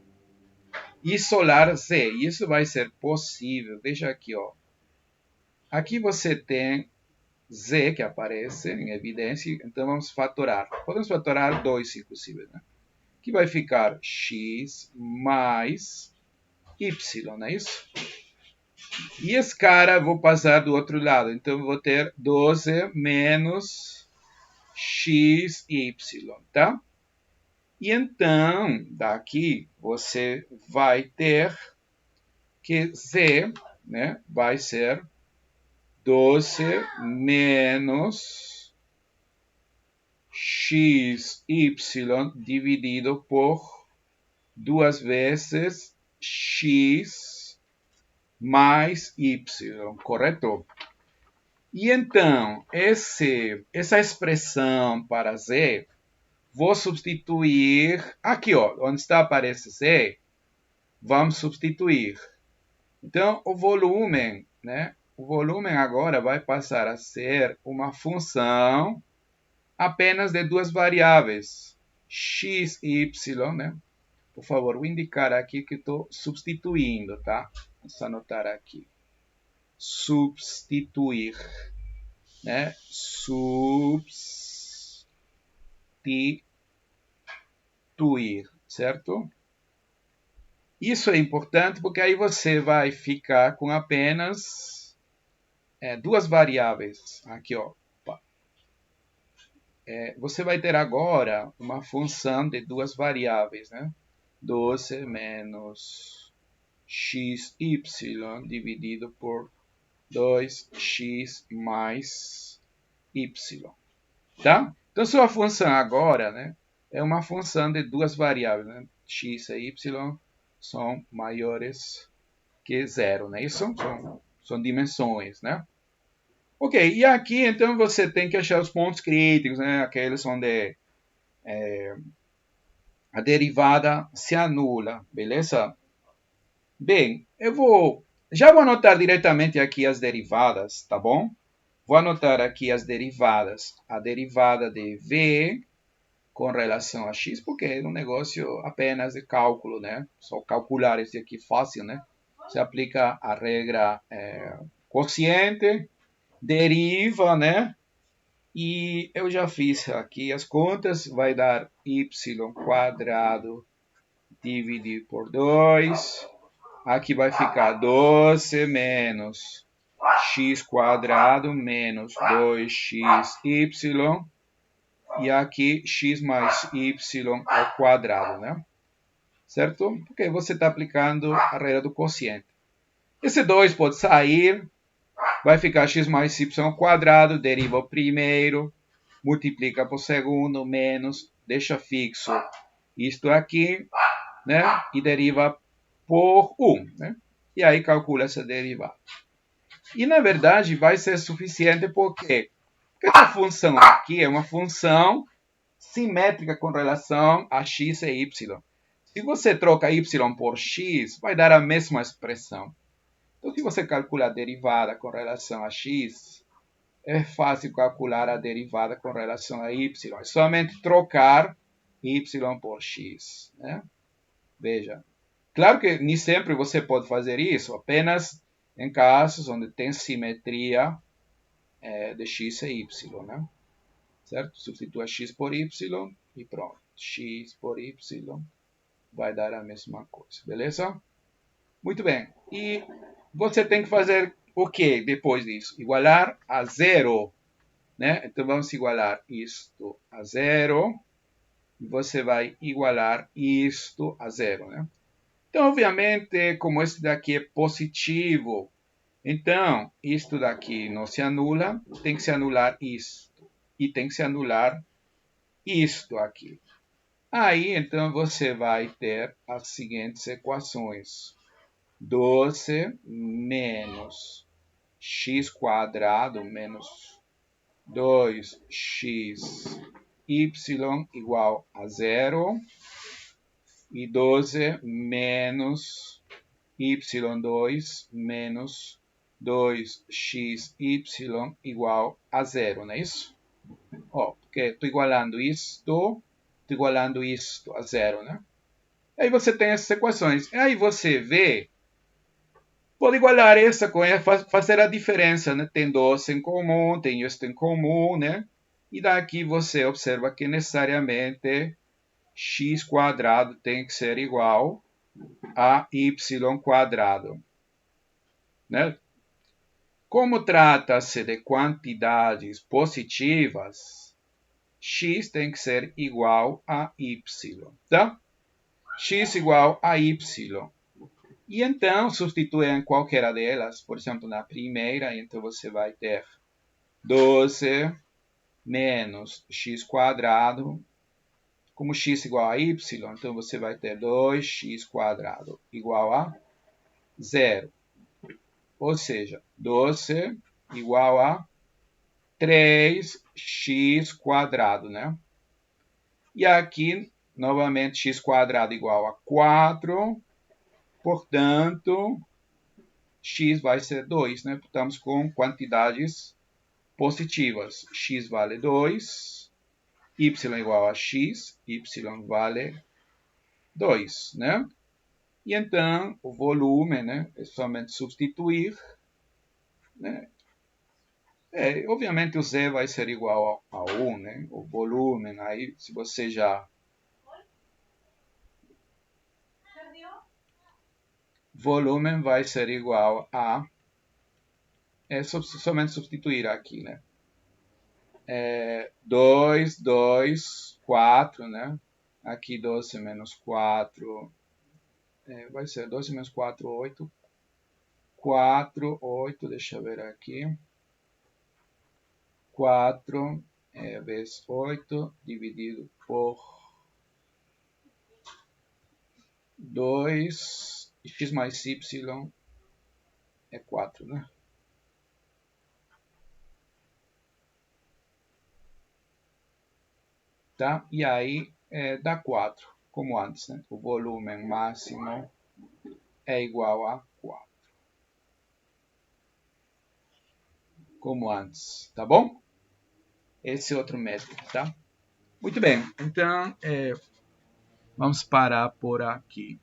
isolar z. Isso vai ser possível. Veja aqui, ó. Aqui você tem z que aparece em evidência, então vamos fatorar. Podemos fatorar 2, inclusive, né? Que vai ficar x mais y, não é isso? E esse cara vou passar do outro lado, então vou ter 12 menos x e y, tá? E então, daqui você vai ter que z, né, vai ser 12 menos xy dividido por 2 vezes x mais y, correto? E então, essa expressão para z, vou substituir aqui, ó, onde está aparece z, vamos substituir. Então, o volume, né? O volume agora vai passar a ser uma função apenas de duas variáveis, x e y, né? Por favor, vou indicar aqui que estou substituindo, tá? Vamos anotar aqui. Substituir, né? Substituir, certo? Isso é importante porque aí você vai ficar com apenas duas variáveis. Aqui, ó. Você vai ter agora uma função de duas variáveis, né? 12 menos xy dividido por 2x mais y, tá? Então, sua função agora, né, é uma função de duas variáveis, né? X e y são maiores que zero, não é isso? São dimensões, né? Ok, e aqui, então, você tem que achar os pontos críticos, né? Aqueles onde a derivada se anula, beleza? Bem, já vou anotar diretamente aqui as derivadas, tá bom? Vou anotar aqui as derivadas. A derivada de v com relação a x, porque é um negócio apenas de cálculo, né? Só calcular esse aqui fácil, né? Você aplica a regra quociente, deriva, né? E eu já fiz aqui as contas, vai dar y quadrado dividido por 2. Aqui vai ficar 12 menos x quadrado menos 2xy. E aqui x mais y ao quadrado, né? Certo? Porque você está aplicando a regra do quociente. Esse 2 pode sair. Vai ficar x mais y ao quadrado, deriva o primeiro, multiplica por segundo, menos, deixa fixo isto aqui, né? E deriva por 1, né? E aí calcula essa derivada. E, na verdade, vai ser suficiente porque essa função aqui é uma função simétrica com relação a x e y. Se você troca y por x, vai dar a mesma expressão. Então, se você calcula a derivada com relação a x, é fácil calcular a derivada com relação a y. É somente trocar y por x, né? Veja. Claro que nem sempre você pode fazer isso, apenas em casos onde tem simetria de x e y, né? Certo? Substitua x por y e pronto. X por y vai dar a mesma coisa, beleza? Muito bem. E você tem que fazer o que depois disso? Igualar a zero, né? Então vamos igualar isto a zero. E você vai igualar isto a zero, né? Então, obviamente, como este daqui é positivo, então, isto daqui não se anula, tem que se anular isto. E tem que se anular isto aqui. Aí, então, você vai ter as seguintes equações. 12 menos x quadrado menos 2x y igual a zero. E 12 menos y2 menos 2xy igual a zero, não é isso? Ó, porque estou igualando isto a zero, né? Aí você tem essas equações. Aí você vê, pode igualar essa com essa, fazer a diferença, né? Tem 12 em comum, tem isto em comum, né? E daqui você observa que necessariamente x quadrado tem que ser igual a y quadrado, né? Como trata-se de quantidades positivas, x tem que ser igual a y, tá? X igual a y. E então, substitui em qualquer delas, por exemplo, na primeira, então você vai ter 12 menos x quadrado. Como x igual a y, então você vai ter 2x quadrado igual a 0. Ou seja, 12 igual a 3x quadrado, né? E aqui, novamente, x quadrado igual a 4. Portanto, x vai ser 2, né? Estamos com quantidades positivas. X vale 2. Y igual a x, y vale 2, né? E então, o volume, né, é somente substituir, né? Obviamente, o Z vai ser igual a 1, né? O volume, aí, se você já... Volume vai ser igual a... somente substituir aqui, né? 2, 2, 4, né? Aqui 12 menos 4, vai ser 12 menos 4, 8. 4, 8, deixa eu ver aqui. 4 vezes 8 dividido por 2, x mais y é 4, né? Tá? E aí dá 4, como antes, né? O volume máximo é igual a 4. Como antes, tá bom? Esse é outro método, tá? Muito bem, então vamos parar por aqui.